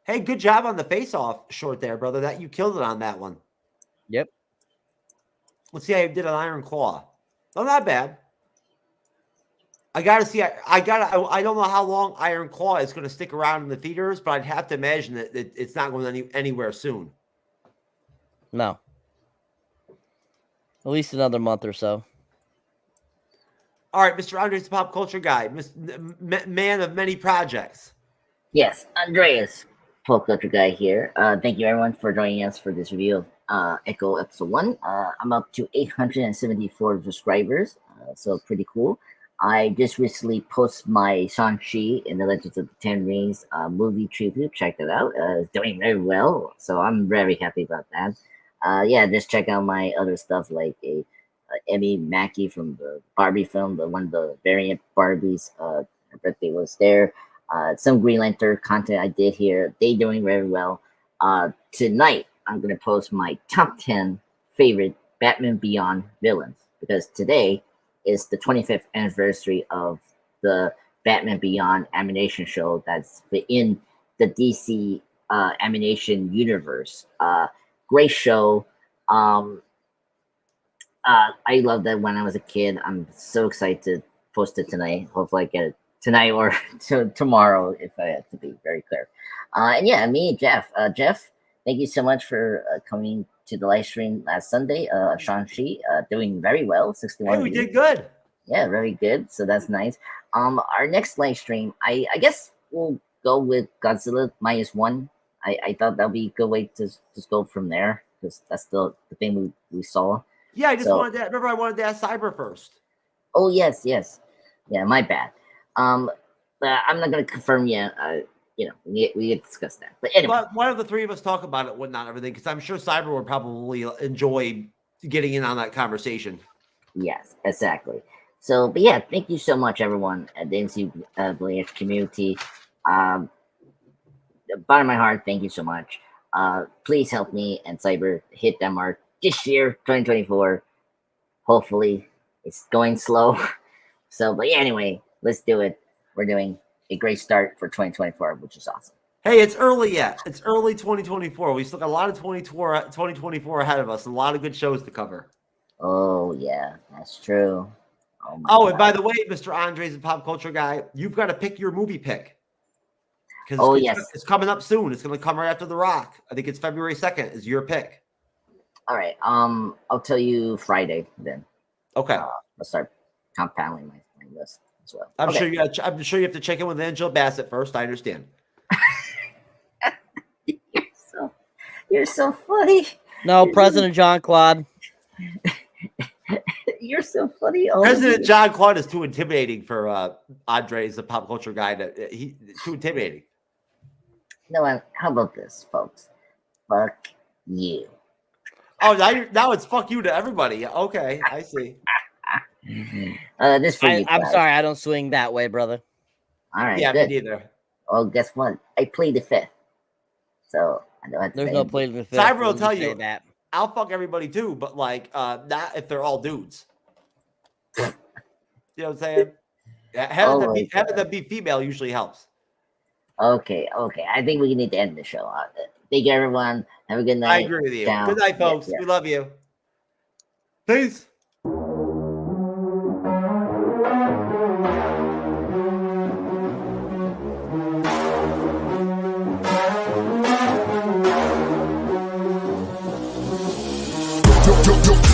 Hey, good job on the face-off short there, brother. That you killed it on that one. Yep. Let's see how you did an Iron Claw. Oh, not bad. I gotta see. I don't know how long Iron Claw is going to stick around in the theaters, but I'd have to imagine that it's not going anywhere soon. No. At least another month or so. All right, Mr. Andres, the pop culture guy, man of many projects. Yes, Andreas, pop culture guy here. Thank you everyone for joining us for this review of Echo Episode 1. I'm up to 874 subscribers, so pretty cool. I just recently posted my Shang-Chi and the Legends of the Ten Rings movie tribute. Check that out. It's doing very well, so I'm very happy about that. Yeah, just check out my other stuff like Emmy Mackey from the Barbie film, the one of the variant Barbies. Her birthday was there. Some Green Lantern content I did here. They doing very well. Tonight I'm gonna post my top 10 favorite Batman Beyond villains, because today is the 25th anniversary of the Batman Beyond animation show that's in the DC animation universe. Great show. I loved that when I was a kid. I'm so excited to post it tonight. Hopefully I get it tonight or tomorrow, if I have to be very clear. And yeah, me and Jeff. Jeff, thank you so much for coming to the live stream last Sunday. Shang-Chi doing very well, 61 Hey, we views. did good. Yeah, very good. So that's nice. Our next live stream, I guess we'll go with Godzilla -1. I thought that'd be a good way to just go from there, because that's the thing we saw. Yeah, I just wanted to. Remember, I wanted to ask Cyber first. Oh yes. Yeah, my bad. But I'm not gonna confirm yet. We discussed that. But anyway, But one of the three of us talk about it, whatnot, everything, because I'm sure Cyber would probably enjoy getting in on that conversation. yes, exactly. So, but yeah, thank you so much, everyone at the MCU Blanche community. Bottom of my heart, thank you so much. Please help me and Cyber hit that mark this year, 2024. Hopefully, it's going slow. So, but yeah, anyway, let's do it. We're doing a great start for 2024, which is awesome. Hey, it's early yet. It's early 2024. We still got a lot of 2024 ahead of us. A lot of good shows to cover. Oh yeah, that's true. Oh, and by the way, Mr. Andres and pop culture guy, you've got to pick your movie pick. Yes, it's coming up soon. It's going to come right after The Rock. I think it's February 2nd is your pick. All right. I'll tell you Friday then. Okay. I'll start compiling my list as well. I'm sure you have to check in with Angela Bassett first. I understand. You're so funny. No, President John Claude. You're so funny. President John Claude is too intimidating for Andres, the pop culture guy. He's too intimidating. No, how about this, folks? Fuck you. Oh, now it's fuck you to everybody. Okay, I see. This for you. I'm sorry, I don't swing that way, brother. All right. Yeah, good. me neither. Well, guess what? I played the fifth, so I don't have to. There's no play the fifth. Cyber will tell you that. I'll fuck everybody too, but like not if they're all dudes. You know what I'm saying? Having them be female usually helps. Okay. I think we need to end the show. Thank you, everyone. Have a good night. I agree with you. Good night, folks. Yeah. We love you. Peace.